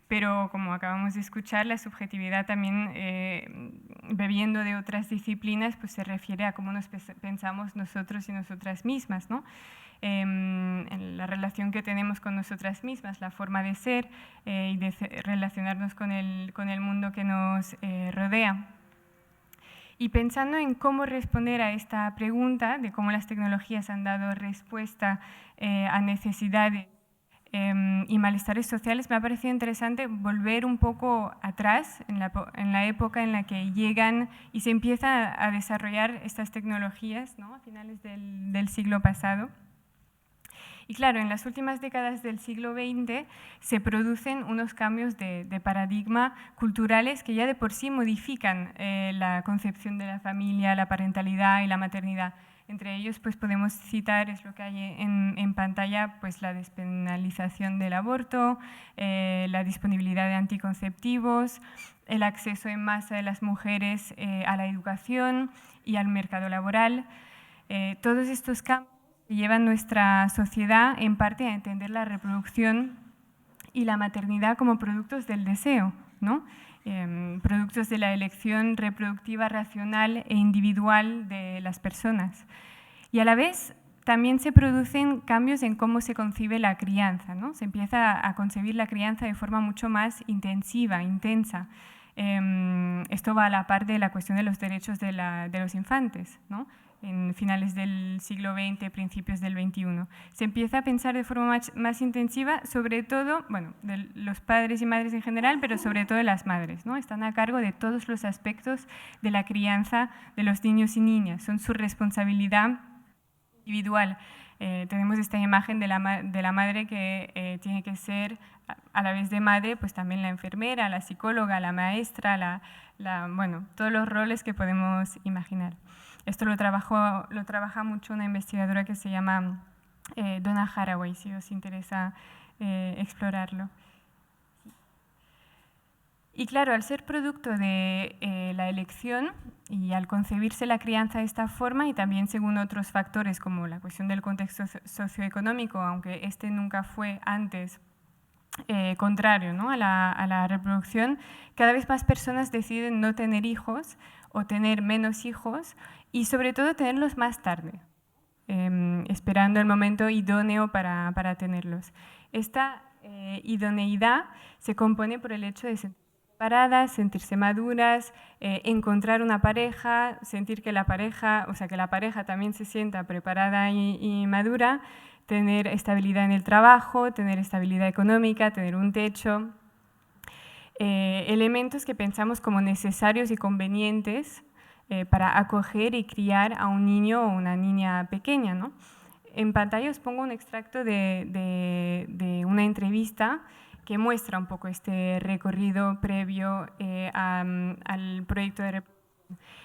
Pero como acabamos de escuchar, la subjetividad también, bebiendo de otras disciplinas, pues se refiere a cómo nos pensamos nosotros y nosotras mismas, ¿no? En la relación que tenemos con nosotras mismas, la forma de ser y de relacionarnos con el mundo que nos rodea. Y pensando en cómo responder a esta pregunta de cómo las tecnologías han dado respuesta a necesidades y malestares sociales, me ha parecido interesante volver un poco atrás en la época en la que llegan y se empieza a desarrollar estas tecnologías, ¿no? A finales del siglo pasado. Y claro, en las últimas décadas del siglo XX se producen unos cambios de paradigma culturales que ya de por sí modifican la concepción de la familia, la parentalidad y la maternidad. Entre ellos pues podemos citar, es lo que hay en pantalla, pues la despenalización del aborto, la disponibilidad de anticonceptivos, el acceso en masa de las mujeres a la educación y al mercado laboral. Todos estos cambios llevan nuestra sociedad en parte a entender la reproducción y la maternidad como productos del deseo, ¿no? Productos de la elección reproductiva racional e individual de las personas. Y a la vez también se producen cambios en cómo se concibe la crianza, ¿no? Se empieza a concebir la crianza de forma mucho más intensiva, intensa. Esto va a la par de la cuestión de los derechos de los infantes, ¿no? En finales del siglo XX, principios del XXI. Se empieza a pensar de forma más intensiva, sobre todo, bueno, de los padres y madres en general, pero sobre todo de las madres, ¿no? Están a cargo de todos los aspectos de la crianza de los niños y niñas. Son su responsabilidad individual. Tenemos esta imagen de la madre que tiene que ser, a la vez de madre, pues también la enfermera, la psicóloga, la maestra, bueno, todos los roles que podemos imaginar. Esto lo trabaja mucho una investigadora que se llama Donna Haraway, si os interesa explorarlo. Y claro, al ser producto de la elección y al concebirse la crianza de esta forma y también según otros factores como la cuestión del contexto socioeconómico, aunque este nunca fue antes contrario, ¿no?, a la reproducción, cada vez más personas deciden no tener hijos o tener menos hijos y sobre todo tenerlos más tarde, esperando el momento idóneo para tenerlos. Esta idoneidad se compone por el hecho de sentirse preparadas, sentirse maduras, encontrar una pareja, sentir que la pareja también se sienta preparada y madura, tener estabilidad en el trabajo, tener estabilidad económica, tener un techo, elementos que pensamos como necesarios y convenientes para acoger y criar a un niño o una niña pequeña, ¿no? En pantalla os pongo un extracto de una entrevista que muestra un poco este recorrido previo al proyecto de reproducción.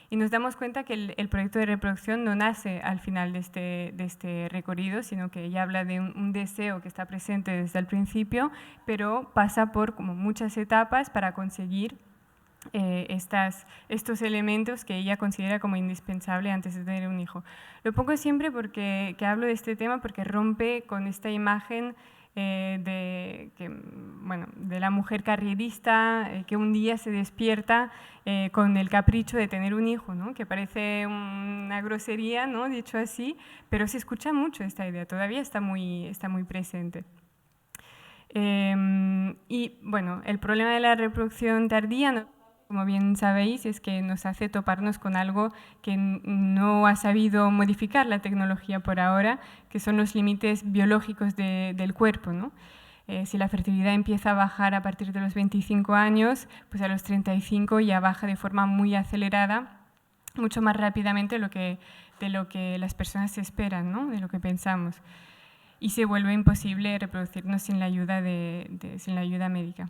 Y nos damos cuenta que el proyecto de reproducción no nace al final de este recorrido, sino que ella habla de un deseo que está presente desde el principio, pero pasa por como muchas etapas para conseguir estos elementos que ella considera como indispensable antes de tener un hijo. Lo pongo siempre que hablo de este tema porque rompe con esta imagen de la mujer carrierista que un día se despierta con el capricho de tener un hijo, ¿no?, que parece una grosería, ¿no?, dicho así, pero se escucha mucho esta idea, todavía está muy presente. Y bueno, el problema de la reproducción tardía, como bien sabéis, es que nos hace toparnos con algo que no ha sabido modificar la tecnología por ahora, que son los límites biológicos del cuerpo, ¿no? Si la fertilidad empieza a bajar a partir de los 25 años, pues a los 35 ya baja de forma muy acelerada, mucho más rápidamente de lo que las personas esperan, ¿no?, de lo que pensamos. Y se vuelve imposible reproducirnos sin la ayuda médica.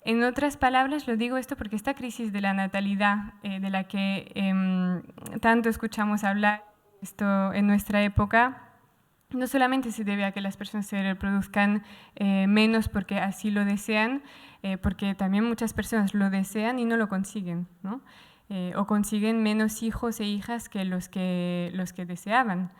En otras palabras, lo digo esto porque esta crisis de la natalidad de la que tanto escuchamos hablar en nuestra época, no solamente se debe a que las personas se reproduzcan menos porque así lo desean, porque también muchas personas lo desean y no lo consiguen, ¿no? O consiguen menos hijos e hijas que los que deseaban.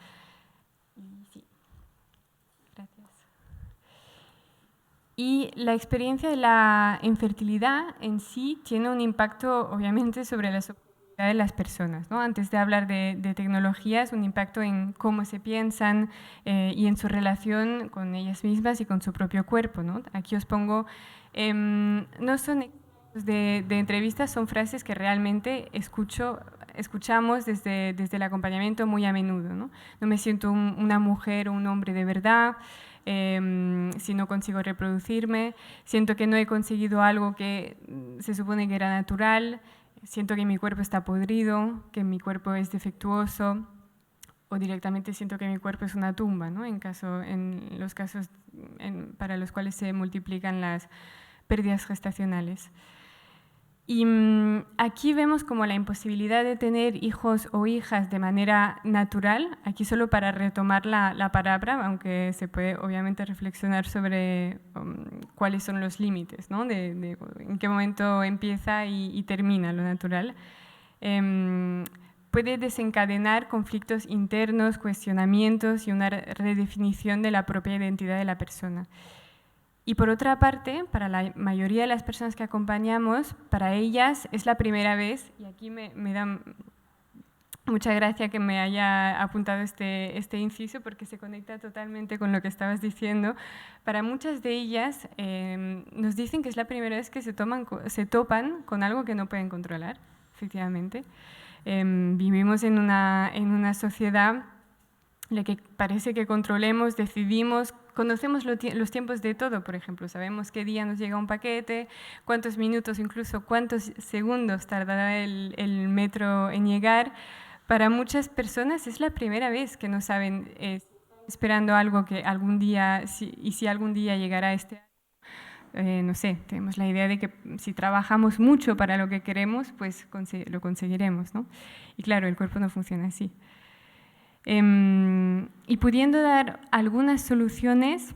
Y la experiencia de la infertilidad en sí tiene un impacto, obviamente, sobre la salud de las personas, ¿no? Antes de hablar de tecnologías, un impacto en cómo se piensan y en su relación con ellas mismas y con su propio cuerpo, ¿no? Aquí os pongo, no son de entrevistas, son frases que realmente escuchamos desde el acompañamiento muy a menudo, ¿no? No me siento una mujer o un hombre de verdad, si no consigo reproducirme, siento que no he conseguido algo que se supone que era natural, siento que mi cuerpo está podrido, que mi cuerpo es defectuoso, o directamente siento que mi cuerpo es una tumba, ¿no?, en los casos para los cuales se multiplican las pérdidas gestacionales. Y aquí vemos como la imposibilidad de tener hijos o hijas de manera natural, aquí solo para retomar la palabra, aunque se puede obviamente reflexionar sobre cuáles son los límites, ¿no?, de en qué momento empieza y termina lo natural. Puede desencadenar conflictos internos, cuestionamientos y una redefinición de la propia identidad de la persona. Y por otra parte, para la mayoría de las personas que acompañamos, para ellas es la primera vez, y aquí me da mucha gracia que me haya apuntado este inciso porque se conecta totalmente con lo que estabas diciendo. Para muchas de ellas nos dicen que es la primera vez que se topan con algo que no pueden controlar, efectivamente. Vivimos en una sociedad en la que parece que controlemos, decidimos, conocemos los tiempos de todo, por ejemplo, sabemos qué día nos llega un paquete, cuántos minutos, incluso cuántos segundos tardará el metro en llegar. para muchas personas es la primera vez que no saben, esperando algo que algún día, si algún día llegará este año. No sé, tenemos la idea de que si trabajamos mucho para lo que queremos, pues lo conseguiremos, ¿no? Y claro, el cuerpo no funciona así. Y pudiendo dar algunas soluciones,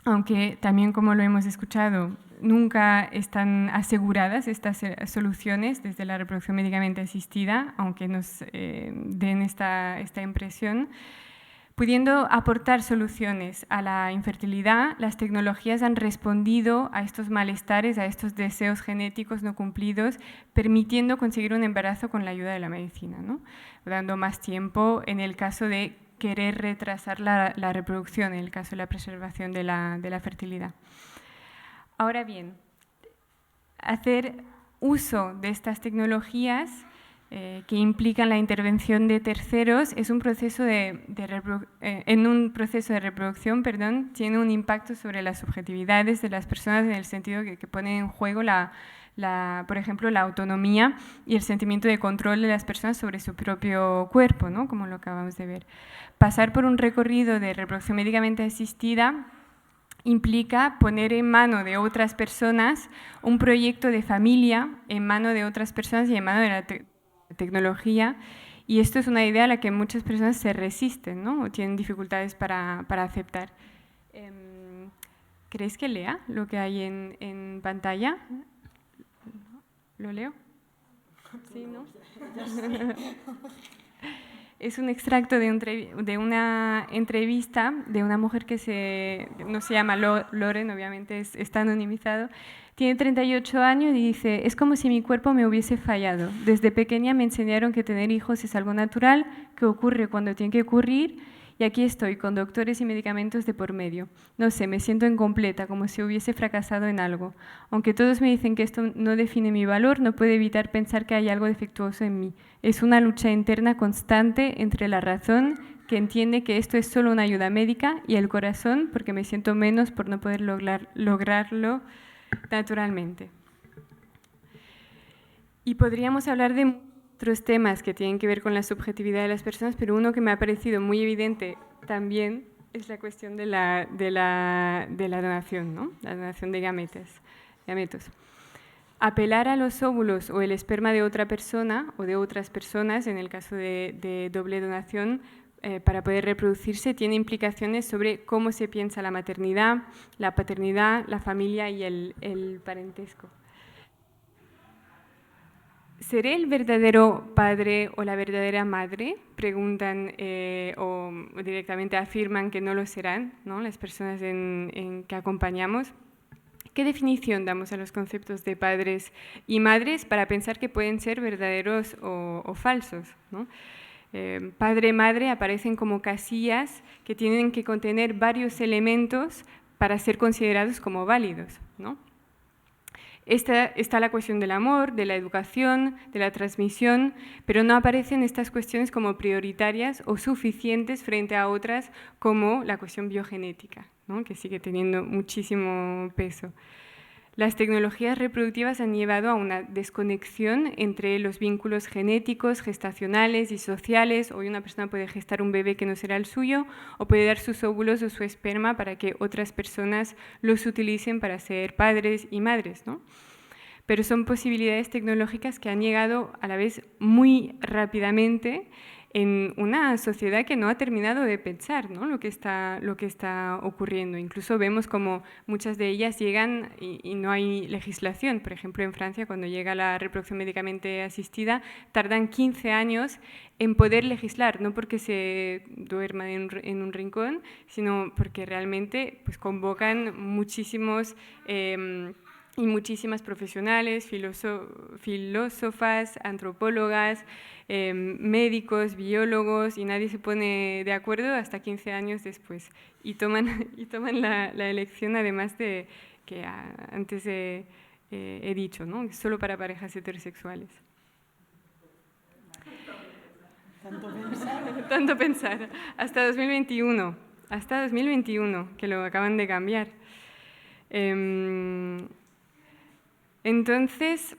aunque también, como lo hemos escuchado, nunca están aseguradas estas soluciones desde la reproducción médicamente asistida, aunque nos den esta impresión. Pudiendo aportar soluciones a la infertilidad, las tecnologías han respondido a estos malestares, a estos deseos genéticos no cumplidos, permitiendo conseguir un embarazo con la ayuda de la medicina, ¿no? Dando más tiempo en el caso de querer retrasar la reproducción, en el caso de la preservación de la fertilidad. Ahora bien, hacer uso de estas tecnologías que implican la intervención de terceros es un proceso en un proceso de reproducción, tiene un impacto sobre las subjetividades de las personas en el sentido que pone en juego por ejemplo, la autonomía y el sentimiento de control de las personas sobre su propio cuerpo, ¿no? Como lo acabamos de ver. Pasar por un recorrido de reproducción médicamente asistida implica poner en mano de otras personas un proyecto de familia, en mano de otras personas y en mano de la tecnología, y esto es una idea a la que muchas personas se resisten, ¿no? O tienen dificultades para aceptar. ¿Queréis que lea lo que hay en pantalla? ¿Lo leo? ¿Sí, no? Es un extracto de una entrevista de una mujer que no se llama Loren, obviamente está anonimizado. Tiene 38 años y dice: es como si mi cuerpo me hubiese fallado. Desde pequeña me enseñaron que tener hijos es algo natural, que ocurre cuando tiene que ocurrir, y aquí estoy, con doctores y medicamentos de por medio. No sé, me siento incompleta, como si hubiese fracasado en algo. Aunque todos me dicen que esto no define mi valor, no puedo evitar pensar que hay algo defectuoso en mí. Es una lucha interna constante entre la razón, que entiende que esto es solo una ayuda médica, y el corazón, porque me siento menos por no poder lograrlo naturalmente. Y podríamos hablar de otros temas que tienen que ver con la subjetividad de las personas, pero uno que me ha parecido muy evidente también es la cuestión de la donación, ¿no? La donación de gametos. Apelar a los óvulos o el esperma de otra persona o de otras personas, en el caso de doble donación, para poder reproducirse, tiene implicaciones sobre cómo se piensa la maternidad, la paternidad, la familia y el parentesco. ¿Seré el verdadero padre o la verdadera madre? Preguntan o directamente afirman que no lo serán, ¿no? Las personas que acompañamos. ¿Qué definición damos a los conceptos de padres y madres para pensar que pueden ser verdaderos o falsos, ¿no? Padre y madre aparecen como casillas que tienen que contener varios elementos para ser considerados como válidos, ¿no? Está la cuestión del amor, de la educación, de la transmisión, pero no aparecen estas cuestiones como prioritarias o suficientes frente a otras como la cuestión biogenética, ¿no? Que sigue teniendo muchísimo peso. Las tecnologías reproductivas han llevado a una desconexión entre los vínculos genéticos, gestacionales y sociales. Hoy una persona puede gestar un bebé que no será el suyo o puede dar sus óvulos o su esperma para que otras personas los utilicen para ser padres y madres, ¿no? Pero son posibilidades tecnológicas que han llegado a la vez muy rápidamente en una sociedad que no ha terminado de pensar, ¿no? lo que está ocurriendo. Incluso vemos como muchas de ellas llegan y no hay legislación. Por ejemplo, en Francia, cuando llega la reproducción médicamente asistida, tardan 15 años en poder legislar, no porque se duerman en un rincón, sino porque realmente pues, convocan muchísimos y muchísimas profesionales, filósofas, antropólogas, médicos, biólogos, y nadie se pone de acuerdo hasta 15 años después. Y toman la elección, además de que antes he dicho, ¿no? Solo para parejas heterosexuales. Tanto pensar. Hasta 2021. Hasta 2021, que lo acaban de cambiar. Entonces,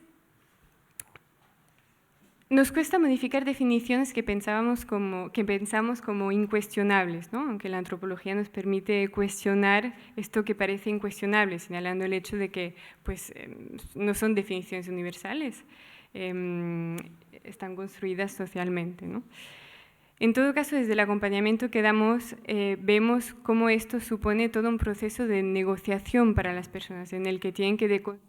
nos cuesta modificar definiciones que pensamos como incuestionables, ¿no? Aunque la antropología nos permite cuestionar esto que parece incuestionable, señalando el hecho de que pues, no son definiciones universales, están construidas socialmente, ¿no? En todo caso, desde el acompañamiento que damos, vemos cómo esto supone todo un proceso de negociación para las personas, en el que tienen que deconstruir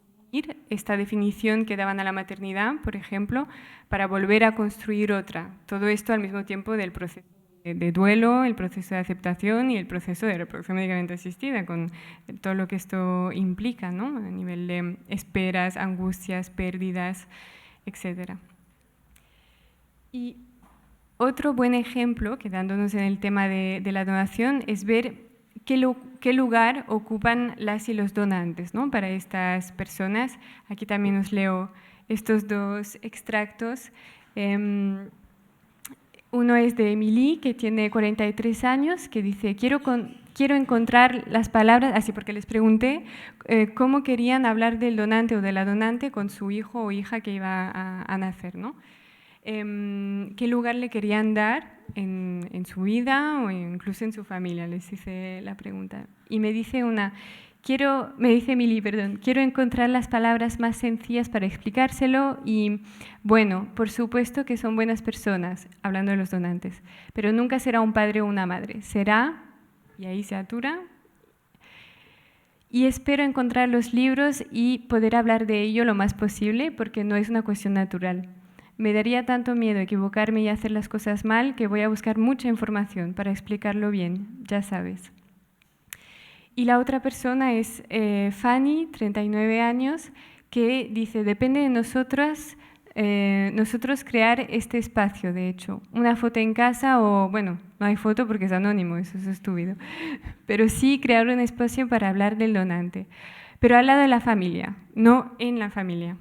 esta definición que daban a la maternidad, por ejemplo, para volver a construir otra. Todo esto al mismo tiempo del proceso de duelo, el proceso de aceptación y el proceso de reproducción médicamente asistida, con todo lo que esto implica, ¿no? A nivel de esperas, angustias, pérdidas, etc. Y otro buen ejemplo, quedándonos en el tema de la donación, es ver qué lugar ocupan las y los donantes, ¿no? Para estas personas. Aquí también os leo estos dos extractos. Uno es de Emily, que tiene 43 años, que dice, quiero encontrar las palabras, así porque les pregunté cómo querían hablar del donante o de la donante con su hijo o hija que iba a nacer, ¿no? ¿Qué lugar le querían dar en su vida o incluso en su familia? Les hice la pregunta. Y me dice Emily, quiero encontrar las palabras más sencillas para explicárselo y, bueno, por supuesto que son buenas personas, hablando de los donantes, pero nunca será un padre o una madre. Será, y ahí se atura, y espero encontrar los libros y poder hablar de ello lo más posible porque no es una cuestión natural. Me daría tanto miedo equivocarme y hacer las cosas mal que voy a buscar mucha información para explicarlo bien, ya sabes. Y la otra persona es Fanny, 39 años, que dice, depende de nosotros crear este espacio, de hecho. Una foto en casa o, bueno, no hay foto porque es anónimo, eso es estúpido, pero sí crear un espacio para hablar del donante, pero al lado de la familia, no en la familia.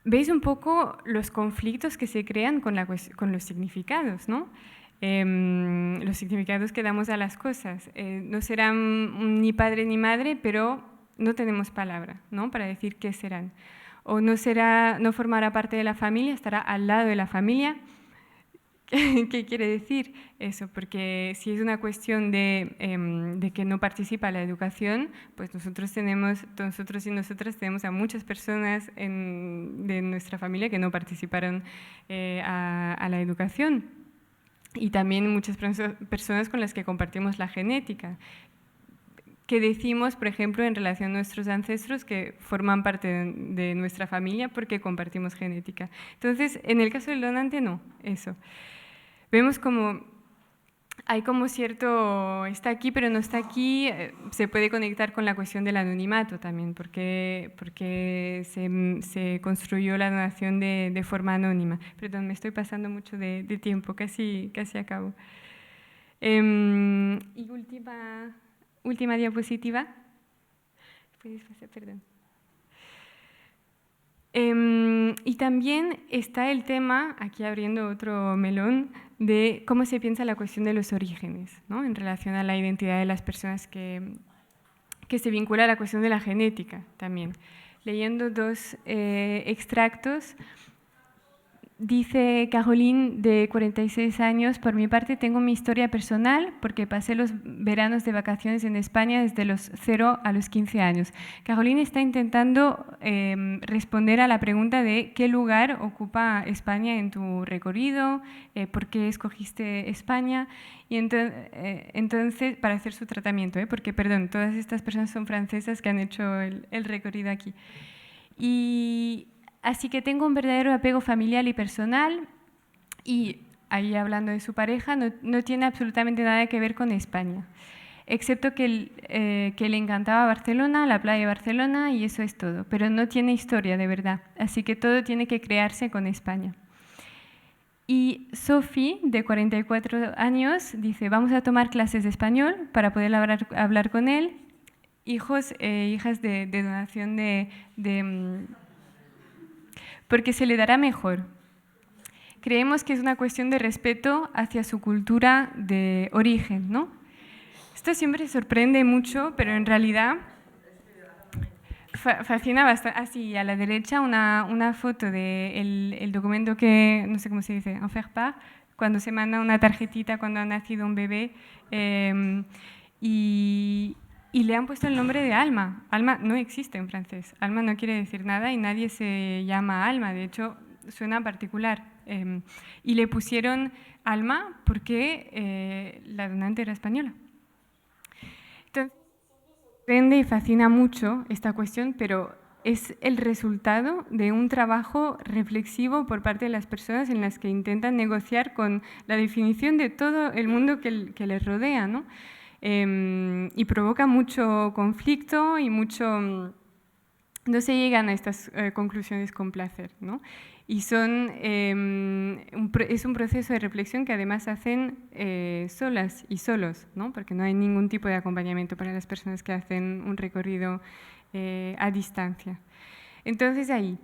Veis un poco los conflictos que se crean con los significados, ¿no? Los significados que damos a las cosas. No serán ni padre ni madre, pero no tenemos palabra, ¿no? Para decir qué serán. O no formará parte de la familia, estará al lado de la familia. ¿Qué quiere decir eso? Porque si es una cuestión de que no participa la educación, pues nosotros y nosotras tenemos a muchas personas de nuestra familia que no participaron a la educación. Y también muchas personas con las que compartimos la genética. Que decimos, por ejemplo, en relación a nuestros ancestros que forman parte de nuestra familia porque compartimos genética. Entonces, en el caso del donante, no, eso. Vemos como hay como cierto, está aquí pero no está aquí, se puede conectar con la cuestión del anonimato también, porque se construyó la donación de forma anónima. Perdón, me estoy pasando mucho de tiempo, casi acabo. Y última diapositiva. Puedes pasar, perdón. Y también está el tema, aquí abriendo otro melón, de cómo se piensa la cuestión de los orígenes, ¿no? En relación a la identidad de las personas que se vincula a la cuestión de la genética también. Leyendo dos extractos, dice Caroline, de 46 años, por mi parte tengo mi historia personal porque pasé los veranos de vacaciones en España desde los 0 a los 15 años. Caroline está intentando responder a la pregunta de qué lugar ocupa España en tu recorrido, por qué escogiste España, y entonces para hacer su tratamiento, porque, perdón, todas estas personas son francesas que han hecho el recorrido aquí. Así que tengo un verdadero apego familiar y personal y, ahí hablando de su pareja, no tiene absolutamente nada que ver con España, excepto que le encantaba Barcelona, la playa de Barcelona y eso es todo, pero no tiene historia de verdad, así que todo tiene que crearse con España. Y Sophie, de 44 años, dice, vamos a tomar clases de español para poder hablar con él, hijos e hijas de donación porque se le dará mejor. Creemos que es una cuestión de respeto hacia su cultura de origen, ¿no? Esto siempre sorprende mucho, pero en realidad Fascina bastante. Así, a la derecha una foto del el documento que, no sé cómo se dice, en faire part, cuando se manda una tarjetita cuando ha nacido un bebé, y le han puesto el nombre de Alma. Alma no existe en francés. Alma no quiere decir nada y nadie se llama Alma. De hecho, suena particular. Y le pusieron Alma porque la donante era española. Entonces, sorprende y fascina mucho esta cuestión, pero es el resultado de un trabajo reflexivo por parte de las personas en las que intentan negociar con la definición de todo el mundo que les rodea, ¿no? Y provoca mucho conflicto y mucho... No se llegan a estas conclusiones con placer, ¿no? Y es un proceso de reflexión que además hacen solas y solos, ¿no? Porque no hay ningún tipo de acompañamiento para las personas que hacen un recorrido a distancia. Entonces ahí,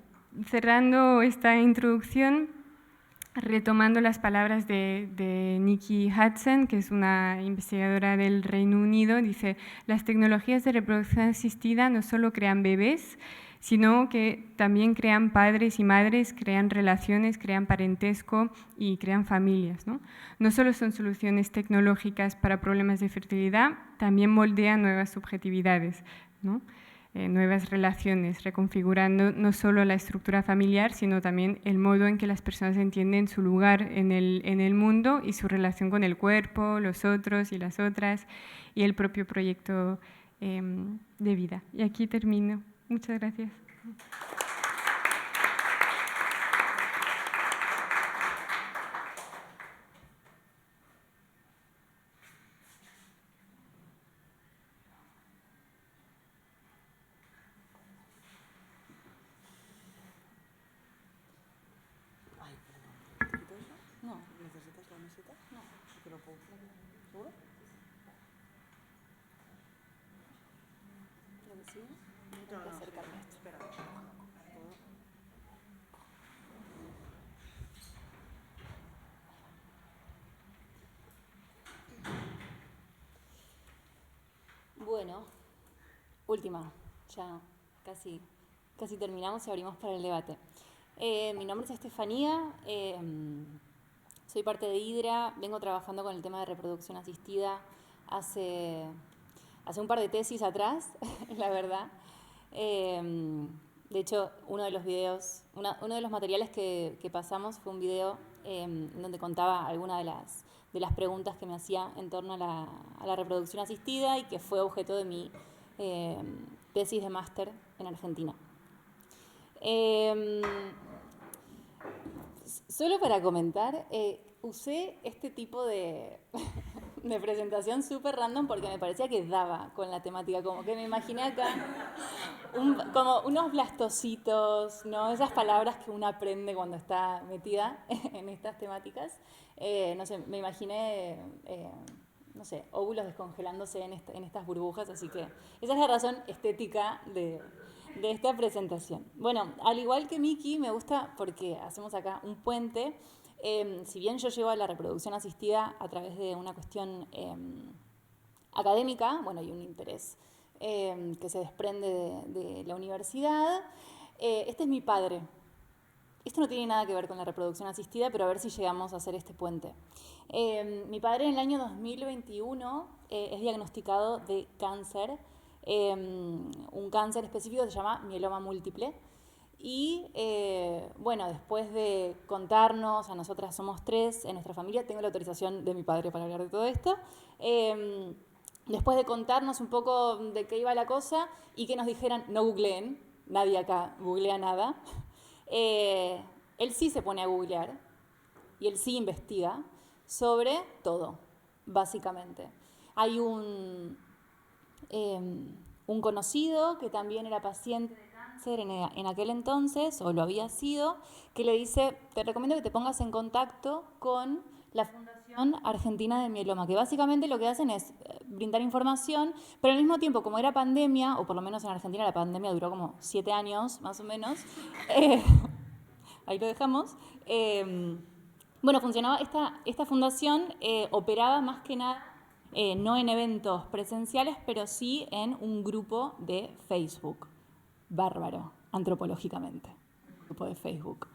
cerrando esta introducción, retomando las palabras de Nikki Hudson, que es una investigadora del Reino Unido, dice: las tecnologías de reproducción asistida no solo crean bebés, sino que también crean padres y madres, crean relaciones, crean parentesco y crean familias, ¿no? No solo son soluciones tecnológicas para problemas de fertilidad, también moldean nuevas subjetividades, ¿no? Nuevas relaciones, reconfigurando no solo la estructura familiar, sino también el modo en que las personas entienden su lugar en el mundo y su relación con el cuerpo, los otros y las otras, y el propio proyecto de vida. Y aquí termino. Muchas gracias. No, ¿necesitas la mesita? No, te lo puedo. ¿Seguro? ¿Lo que sigue? Tengo que acercarme a esto. Espera. Bueno, última. Ya casi terminamos y abrimos para el debate. Mi nombre es Estefanía. Soy parte de Hidra, vengo trabajando con el tema de reproducción asistida hace un par de tesis atrás, la verdad. De hecho, uno de los materiales que pasamos fue un video donde contaba algunas de las preguntas que me hacía en torno a la reproducción asistida y que fue objeto de mi tesis de máster en Argentina. Solo para comentar, usé este tipo de presentación súper random porque me parecía que daba con la temática, como que me imaginé acá como unos blastocitos, ¿no? Esas palabras que uno aprende cuando está metida en estas temáticas. No sé, me imaginé, no sé, óvulos descongelándose en estas burbujas, así que esa es la razón estética de esta presentación. Bueno, al igual que Miki, me gusta porque hacemos acá un puente. Si bien yo llego a la reproducción asistida a través de una cuestión académica, bueno, y un interés que se desprende de la universidad, este es mi padre. Esto no tiene nada que ver con la reproducción asistida, pero a ver si llegamos a hacer este puente. Mi padre en el año 2021 es diagnosticado de cáncer, un cáncer específico que se llama mieloma múltiple. Y bueno, después de contarnos, a nosotras somos 3 en nuestra familia, tengo la autorización de mi padre para hablar de todo esto, después de contarnos un poco de qué iba la cosa y que nos dijeran no googleen, nadie acá googlea nada, él sí se pone a googlear y él sí investiga sobre todo, básicamente. Hay un conocido que también era paciente de cáncer en aquel entonces, o lo había sido, que le dice, te recomiendo que te pongas en contacto con la Fundación Argentina de Mieloma, que básicamente lo que hacen es brindar información, pero al mismo tiempo, como era pandemia, o por lo menos en Argentina la pandemia duró como 7 años, más o menos, ahí lo dejamos, bueno, funcionaba, esta fundación operaba más que nada, no en eventos presenciales, pero sí en un grupo de Facebook. bárbaro, antropológicamente, el grupo de Facebook.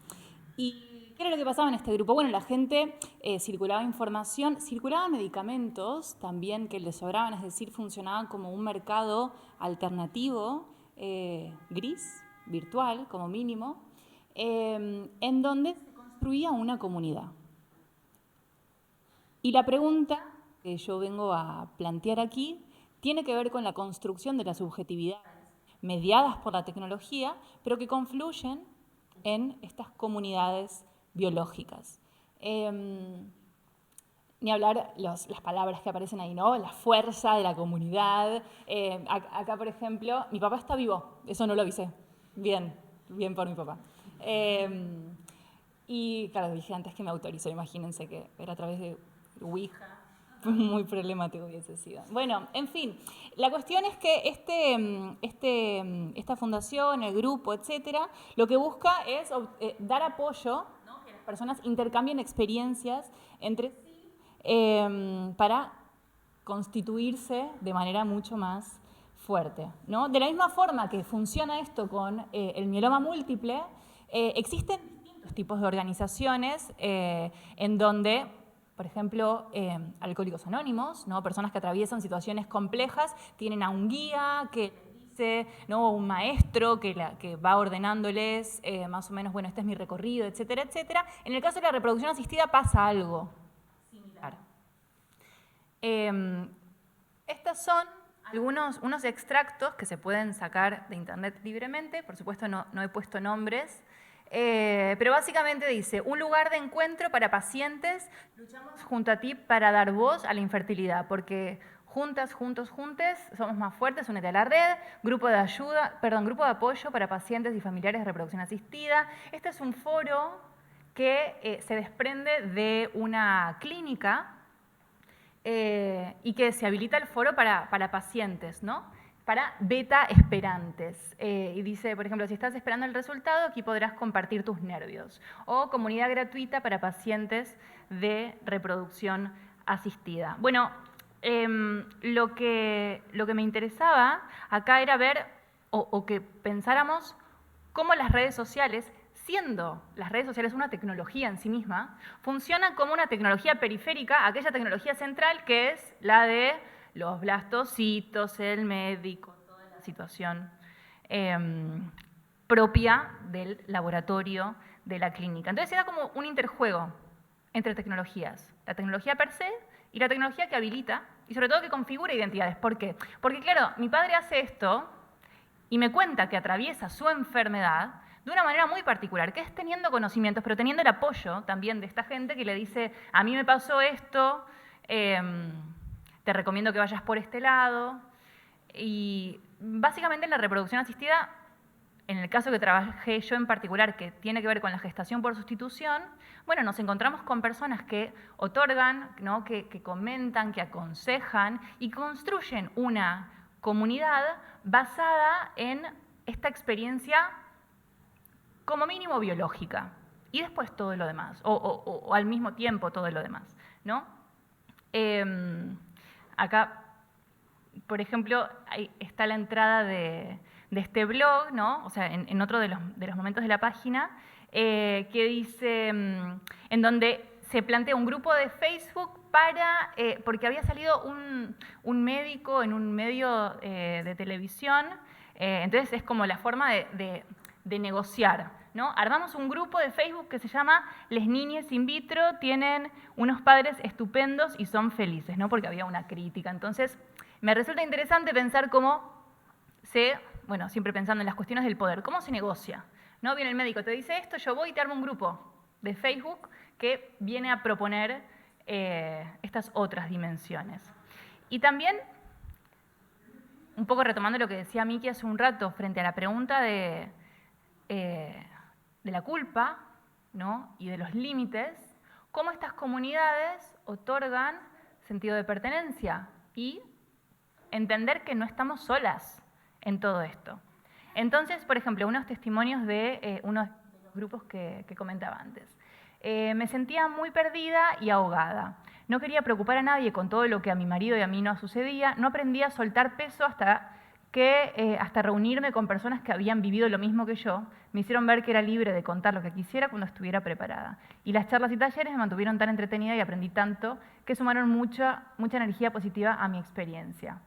¿Y qué era lo que pasaba en este grupo? Bueno, la gente circulaba información, circulaban medicamentos también que les sobraban, es decir, funcionaban como un mercado alternativo, gris, virtual como mínimo, en donde se construía una comunidad. Y la pregunta que yo vengo a plantear aquí tiene que ver con la construcción de las subjetividades mediadas por la tecnología, pero que confluyen en estas comunidades biológicas. Ni hablar las palabras que aparecen ahí, ¿no? La fuerza de la comunidad. Acá, por ejemplo, mi papá está vivo, eso no lo avisé. Bien por mi papá. Y claro, dije antes que me autorizó, imagínense que era a través de Ouija. Muy problemático hubiese sido. Bueno, en fin, la cuestión es que esta fundación, el grupo, etcétera, lo que busca es dar apoyo, ¿no? Que las personas intercambien experiencias entre sí para constituirse de manera mucho más fuerte, ¿no? De la misma forma que funciona esto con el mieloma múltiple, existen distintos tipos de organizaciones en donde, por ejemplo, Alcohólicos Anónimos, ¿no? Personas que atraviesan situaciones complejas, tienen a un guía que dice, ¿no? Un maestro que va ordenándoles más o menos, bueno, este es mi recorrido, etcétera, etcétera. En el caso de la reproducción asistida pasa algo similar. Estos son unos extractos que se pueden sacar de internet libremente, por supuesto no he puesto nombres, pero básicamente dice, un lugar de encuentro para pacientes, luchamos junto a ti para dar voz a la infertilidad, porque juntas, juntos, juntes, somos más fuertes, únete a la red, grupo de apoyo para pacientes y familiares de reproducción asistida. Este es un foro que se desprende de una clínica y que se habilita el foro para pacientes, ¿no? Para beta esperantes. Y dice, por ejemplo, si estás esperando el resultado, aquí podrás compartir tus nervios. O comunidad gratuita para pacientes de reproducción asistida. Bueno, lo que me interesaba acá era ver o que pensáramos cómo las redes sociales, siendo las redes sociales una tecnología en sí misma, funcionan como una tecnología periférica, aquella tecnología central que es la de los blastocitos, el médico, toda la situación propia del laboratorio de la clínica. Entonces era como un interjuego entre tecnologías, la tecnología per se y la tecnología que habilita y sobre todo que configura identidades. ¿Por qué? Porque claro, mi padre hace esto y me cuenta que atraviesa su enfermedad de una manera muy particular, que es teniendo conocimientos, pero teniendo el apoyo también de esta gente que le dice, a mí me pasó esto, te recomiendo que vayas por este lado. Y básicamente en la reproducción asistida, en el caso que trabajé yo en particular, que tiene que ver con la gestación por sustitución, bueno, nos encontramos con personas que otorgan, ¿no? que comentan, que aconsejan y construyen una comunidad basada en esta experiencia como mínimo biológica y después todo lo demás, o al mismo tiempo todo lo demás, ¿no? Acá, por ejemplo, ahí está la entrada de este blog, ¿no? O sea, en otro de los momentos de la página, que dice, en donde se plantea un grupo de Facebook porque había salido un médico en un medio de televisión, entonces es como la forma de negociar, ¿no? Armamos un grupo de Facebook que se llama Les Niñes In Vitro tienen unos padres estupendos y son felices, ¿no? Porque había una crítica. Entonces, me resulta interesante pensar cómo bueno, siempre pensando en las cuestiones del poder, cómo se negocia, ¿no? Viene el médico, te dice esto, yo voy y te armo un grupo de Facebook que viene a proponer estas otras dimensiones. Y también, un poco retomando lo que decía Miki hace un rato, frente a la pregunta de la culpa, ¿no? Y de los límites, cómo estas comunidades otorgan sentido de pertenencia y entender que no estamos solas en todo esto. Entonces, por ejemplo, unos testimonios de unos de los grupos que comentaba antes. Me sentía muy perdida y ahogada. No quería preocupar a nadie con todo lo que a mi marido y a mí nos sucedía. No aprendí a soltar peso hasta que hasta reunirme con personas que habían vivido lo mismo que yo, me hicieron ver que era libre de contar lo que quisiera cuando estuviera preparada. Y las charlas y talleres me mantuvieron tan entretenida y aprendí tanto que sumaron mucha energía positiva a mi experiencia.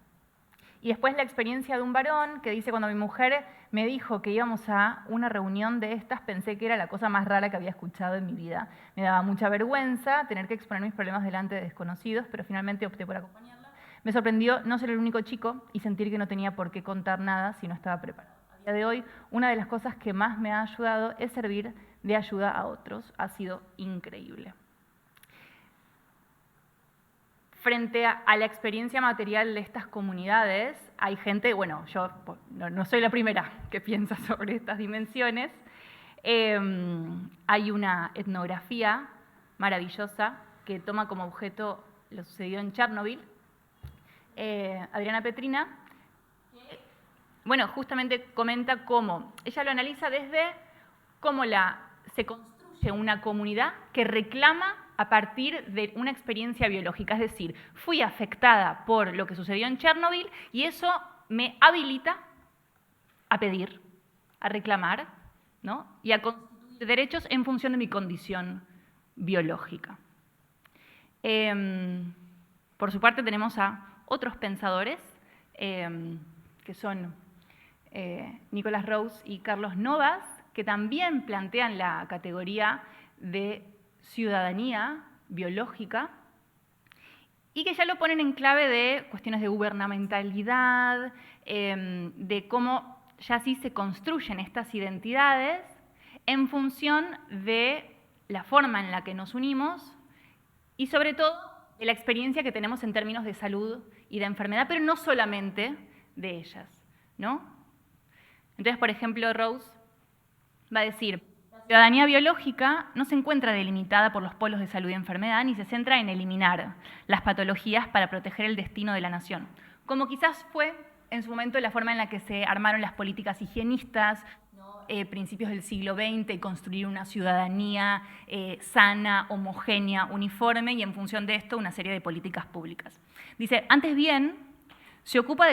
Y después la experiencia de un varón que dice, cuando mi mujer me dijo que íbamos a una reunión de estas, pensé que era la cosa más rara que había escuchado en mi vida. Me daba mucha vergüenza tener que exponer mis problemas delante de desconocidos, pero finalmente opté por acompañarla. Me sorprendió no ser el único chico y sentir que no tenía por qué contar nada si no estaba preparado. A día de hoy, una de las cosas que más me ha ayudado es servir de ayuda a otros. Ha sido increíble. Frente a la experiencia material de estas comunidades, hay gente, bueno, yo no soy la primera que piensa sobre estas dimensiones. Hay una etnografía maravillosa que toma como objeto lo sucedido en Chernobyl. Adriana Petrina, bueno, justamente comenta cómo, ella lo analiza desde cómo se construye una comunidad que reclama a partir de una experiencia biológica. Es decir, fui afectada por lo que sucedió en Chernobyl y eso me habilita a pedir, a reclamar, ¿no? Y a constituir derechos en función de mi condición biológica. Por su parte tenemos a otros pensadores, que son Nicholas Rose y Carlos Novas, que también plantean la categoría de ciudadanía biológica y que ya lo ponen en clave de cuestiones de gubernamentalidad, de cómo ya sí se construyen estas identidades en función de la forma en la que nos unimos y sobre todo de la experiencia que tenemos en términos de salud y de enfermedad, pero no solamente de ellas, ¿no? Entonces, por ejemplo, Rose va a decir, la ciudadanía biológica no se encuentra delimitada por los polos de salud y enfermedad, ni se centra en eliminar las patologías para proteger el destino de la nación, como quizás fue en su momento la forma en la que se armaron las políticas higienistas, principios del siglo XX, y construir una ciudadanía sana, homogénea, uniforme, y en función de esto una serie de políticas públicas. Dice, antes bien, se ocupa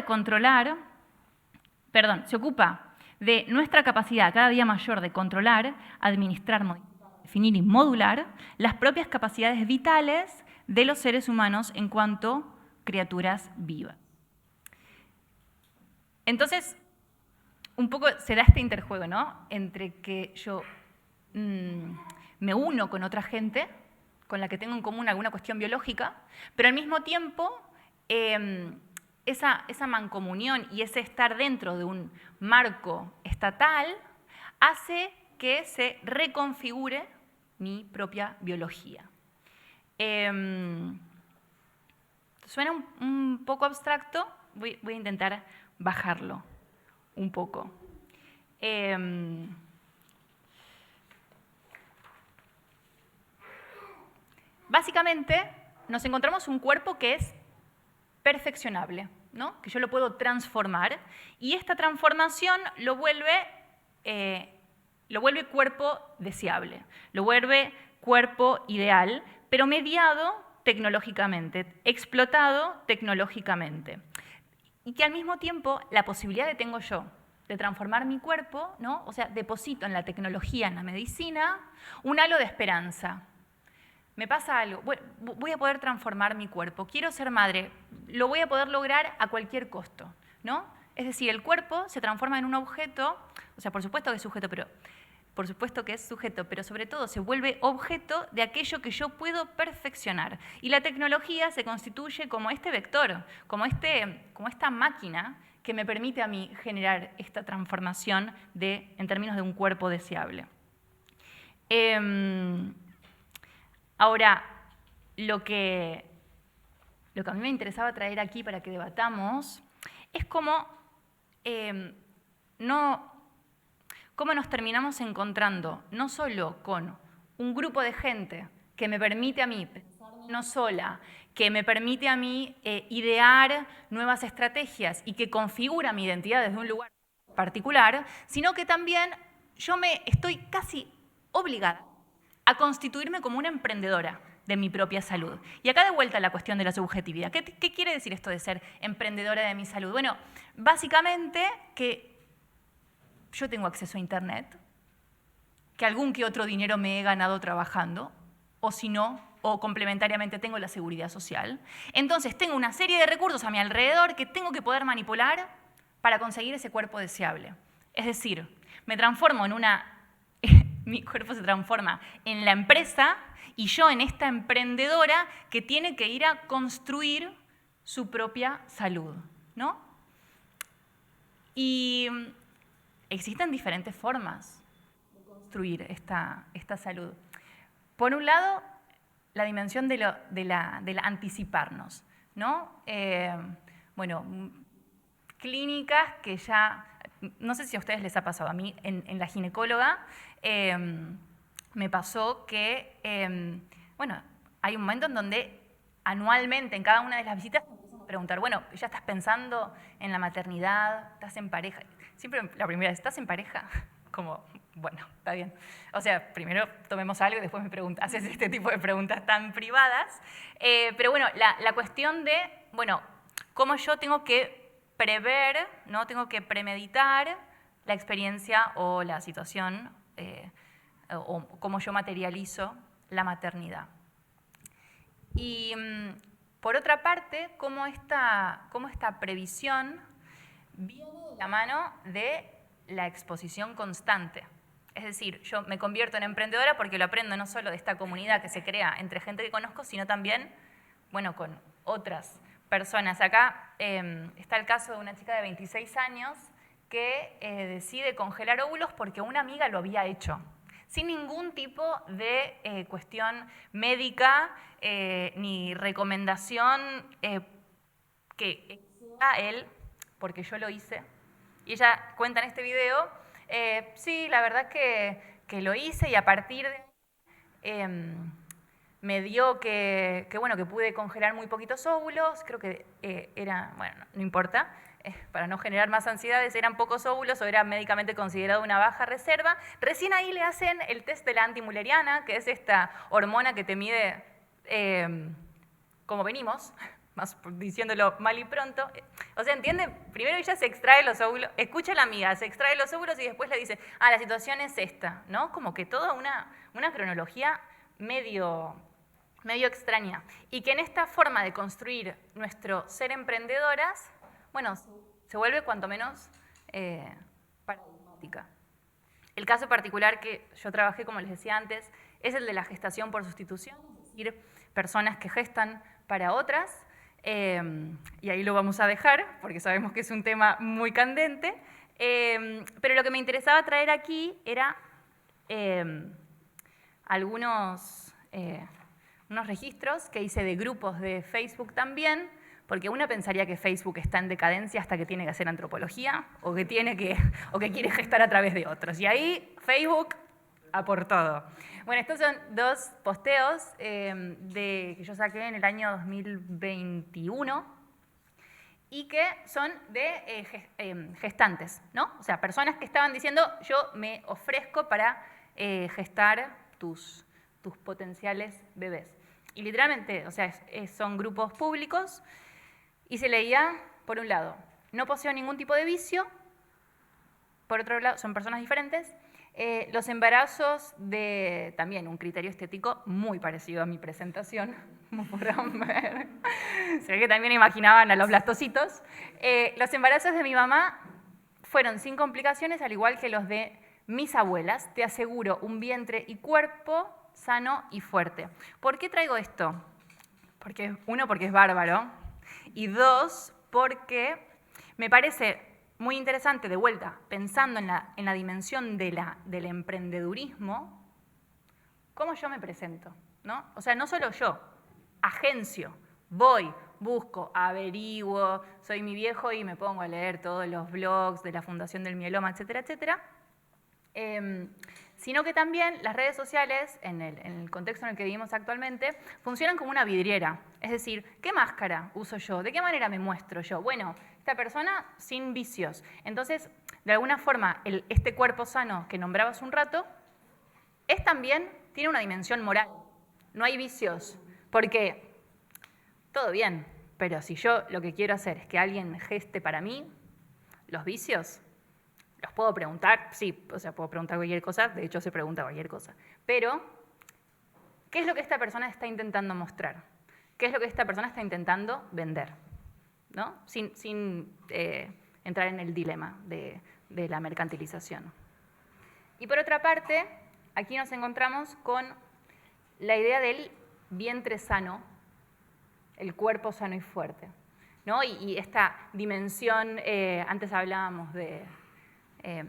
de nuestra capacidad cada día mayor de controlar, administrar, modificar, definir y modular las propias capacidades vitales de los seres humanos en cuanto criaturas vivas. Entonces, un poco se da este interjuego, ¿no? Entre que yo me uno con otra gente, con la que tengo en común alguna cuestión biológica, pero al mismo tiempo esa mancomunión y ese estar dentro de un marco estatal hace que se reconfigure mi propia biología. Suena un poco abstracto, voy a intentar bajarlo un poco. Básicamente, nos encontramos un cuerpo que es perfeccionable, ¿no? Que yo lo puedo transformar, y esta transformación lo vuelve cuerpo deseable, lo vuelve cuerpo ideal, pero mediado tecnológicamente, explotado tecnológicamente. Y que al mismo tiempo la posibilidad que tengo yo de transformar mi cuerpo, ¿no? O sea, deposito en la tecnología, en la medicina, un halo de esperanza. Me pasa algo, voy a poder transformar mi cuerpo, quiero ser madre, lo voy a poder lograr a cualquier costo, ¿no? Es decir, el cuerpo se transforma en un objeto, o sea, por supuesto que es sujeto, pero sobre todo se vuelve objeto de aquello que yo puedo perfeccionar. Y la tecnología se constituye como este vector, como esta máquina que me permite a mí generar esta transformación en términos de un cuerpo deseable. Ahora, lo que a mí me interesaba traer aquí para que debatamos es cómo nos terminamos encontrando no solo con un grupo de gente que me permite a mí pensar no sola, que me permite a mí idear nuevas estrategias y que configura mi identidad desde un lugar particular, sino que también yo me estoy casi obligada a constituirme como una emprendedora de mi propia salud. Y acá de vuelta la cuestión de la subjetividad. ¿Qué quiere decir esto de ser emprendedora de mi salud? Bueno, Básicamente que yo tengo acceso a Internet, que algún que otro dinero me he ganado trabajando, o si no, o complementariamente tengo la seguridad social. Entonces tengo una serie de recursos a mi alrededor que tengo que poder manipular para conseguir ese cuerpo deseable. Es decir, me transformo en mi cuerpo se transforma en la empresa y yo en esta emprendedora que tiene que ir a construir su propia salud, ¿no? Y existen diferentes formas de construir esta salud. Por un lado, la dimensión de la anticiparnos, ¿no? Bueno, clínicas que ya, no sé si a ustedes les ha pasado, a mí en la ginecóloga me pasó que, bueno, hay un momento en donde anualmente en cada una de las visitas te empiezan a preguntar, bueno, ¿ya estás pensando en la maternidad? ¿Estás en pareja? Siempre la primera vez, ¿estás en pareja? Como, bueno, está bien. O sea, primero tomemos algo y después haces este tipo de preguntas tan privadas. Pero bueno, la cuestión de, bueno, cómo yo tengo que prever, ¿no? Tengo que premeditar la experiencia o la situación o cómo yo materializo la maternidad. Y por otra parte, cómo esta previsión viene de la mano de la exposición constante. Es decir, yo me convierto en emprendedora porque lo aprendo no solo de esta comunidad que se crea entre gente que conozco, sino también, bueno, con otras personas. Acá está el caso de una chica de 26 años que decide congelar óvulos porque una amiga lo había hecho, sin ningún tipo de cuestión médica ni recomendación que exija él, porque yo lo hice. Y ella cuenta en este video, sí, la verdad que lo hice y a partir de me dio que pude congelar muy poquitos óvulos, creo que era, bueno, no importa, para no generar más ansiedades, eran pocos óvulos o era médicamente considerado una baja reserva. Recién ahí le hacen el test de la antimuleriana, que es esta hormona que te mide cómo venimos, más diciéndolo mal y pronto. O sea, ¿entienden? Primero ella se extrae los óvulos, escucha a la amiga, se extrae los óvulos y después le dice, la situación es esta, ¿no? Como que toda una cronología medio extraña. Y que en esta forma de construir nuestro ser emprendedoras, bueno, se vuelve cuanto menos paradigmática. El caso particular que yo trabajé, como les decía antes, es el de la gestación por sustitución, es decir, personas que gestan para otras, y ahí lo vamos a dejar, porque sabemos que es un tema muy candente, pero lo que me interesaba traer aquí era unos registros que hice de grupos de Facebook también, porque uno pensaría que Facebook está en decadencia hasta que tiene que hacer antropología o que quiere gestar a través de otros. Y ahí Facebook a por todo. Bueno, estos son dos posteos que yo saqué en el año 2021 y que son de gestantes, ¿no? O sea, personas que estaban diciendo, yo me ofrezco para gestar tus potenciales bebés. Y literalmente, o sea, son grupos públicos y se leía, por un lado, no poseo ningún tipo de vicio, por otro lado, son personas diferentes. Los embarazos de también un criterio estético muy parecido a mi presentación, como podrán ver. Se ve que también imaginaban a los blastocitos. Los embarazos de mi mamá fueron sin complicaciones, al igual que los de mis abuelas. Te aseguro un vientre y cuerpo sano y fuerte. ¿Por qué traigo esto? Porque es bárbaro. Y dos, porque me parece muy interesante, de vuelta, pensando en la dimensión del emprendedurismo, cómo yo me presento, ¿no? O sea, no solo yo, agencio, voy, busco, averiguo, soy mi viejo y me pongo a leer todos los blogs de la Fundación del Mieloma, etcétera, etcétera. Sino que también las redes sociales, en el contexto en el que vivimos actualmente, funcionan como una vidriera. Es decir, ¿qué máscara uso yo? ¿De qué manera me muestro yo? Bueno, esta persona sin vicios. Entonces, de alguna forma, este cuerpo sano que nombraba hace un rato, tiene una dimensión moral. No hay vicios, porque todo bien, pero si yo lo que quiero hacer es que alguien geste para mí, los vicios, los puedo preguntar, sí, o sea, puedo preguntar cualquier cosa, de hecho se pregunta cualquier cosa. Pero, ¿qué es lo que esta persona está intentando mostrar? ¿Qué es lo que esta persona está intentando vender? ¿No? Sin entrar en el dilema de la mercantilización. Y por otra parte, aquí nos encontramos con la idea del vientre sano, el cuerpo sano y fuerte, ¿no? Y esta dimensión, antes hablábamos de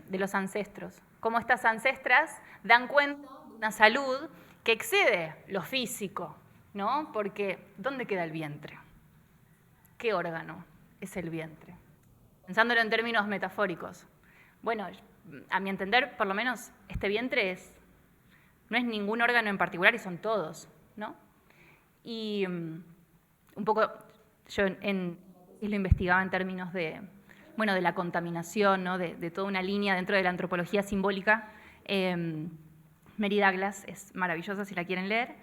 los ancestros, cómo estas ancestras dan cuenta de una salud que excede lo físico, ¿no? Porque ¿dónde queda el vientre? ¿Qué órgano es el vientre? Pensándolo en términos metafóricos. Bueno, a mi entender, por lo menos, este vientre no es ningún órgano en particular y son todos, ¿no? Y un poco yo lo investigaba en términos de la contaminación, ¿no? de toda una línea dentro de la antropología simbólica. Mary Douglas es maravillosa si la quieren leer,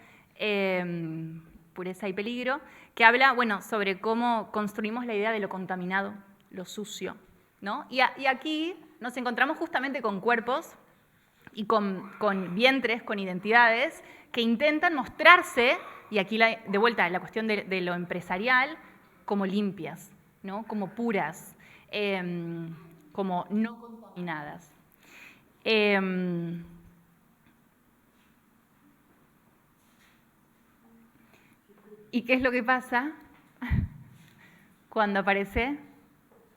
Pureza y peligro, que habla sobre cómo construimos la idea de lo contaminado, lo sucio, ¿no? Y aquí nos encontramos justamente con cuerpos y con vientres, con identidades que intentan mostrarse, y aquí de vuelta la cuestión de lo empresarial, como limpias, ¿no? Como puras, como no contaminadas. ¿Y qué es lo que pasa cuando aparece,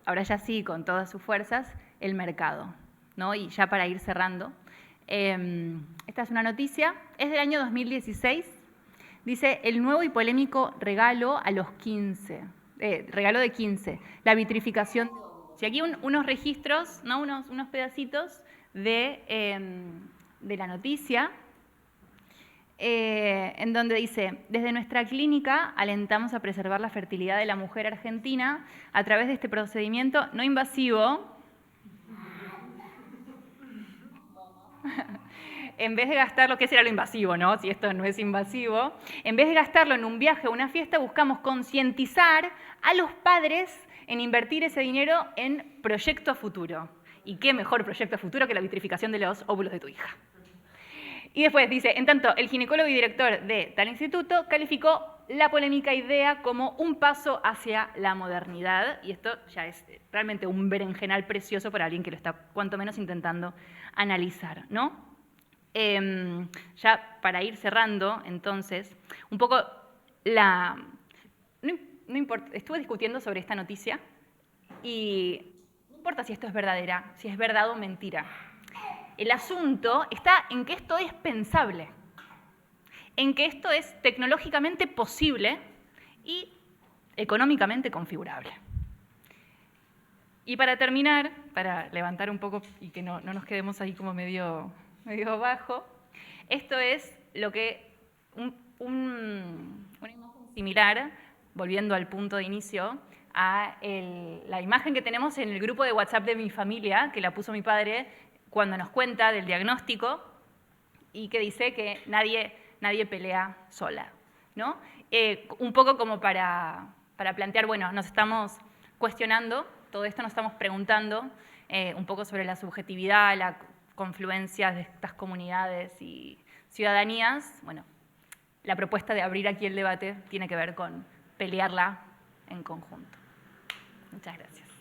ahora ya sí, con todas sus fuerzas, el mercado, ¿no? Y ya para ir cerrando, esta es una noticia, es del año 2016, dice, el nuevo y polémico regalo a los 15, regalo de 15, la vitrificación. Y aquí unos registros, ¿no? unos pedacitos de la noticia, en donde dice, desde nuestra clínica alentamos a preservar la fertilidad de la mujer argentina a través de este procedimiento no invasivo, en vez de gastarlo, ¿qué será lo invasivo, no? Si esto no es invasivo, en vez de gastarlo en un viaje o una fiesta, buscamos concientizar a los padres en invertir ese dinero en proyecto a futuro. ¿Y qué mejor proyecto a futuro que la vitrificación de los óvulos de tu hija? Y después dice, en tanto, el ginecólogo y director de tal instituto calificó la polémica idea como un paso hacia la modernidad, y esto ya es realmente un berenjenal precioso para alguien que lo está cuanto menos intentando analizar, ¿no? Ya para ir cerrando, entonces, un poco no importa, estuve discutiendo sobre esta noticia y no importa si esto es verdadera, si es verdad o mentira. El asunto está en que esto es pensable, en que esto es tecnológicamente posible y económicamente configurable. Y para terminar, para levantar un poco y que no nos quedemos ahí como medio bajo, esto es lo que una imagen similar, volviendo al punto de inicio, a la imagen que tenemos en el grupo de WhatsApp de mi familia, que la puso mi padre cuando nos cuenta del diagnóstico y que dice que nadie pelea sola, ¿no? Un poco como para plantear, bueno, nos estamos cuestionando todo esto, nos estamos preguntando un poco sobre la subjetividad, la confluencia de estas comunidades y ciudadanías. Bueno, la propuesta de abrir aquí el debate tiene que ver con pelearla en conjunto. Muchas gracias.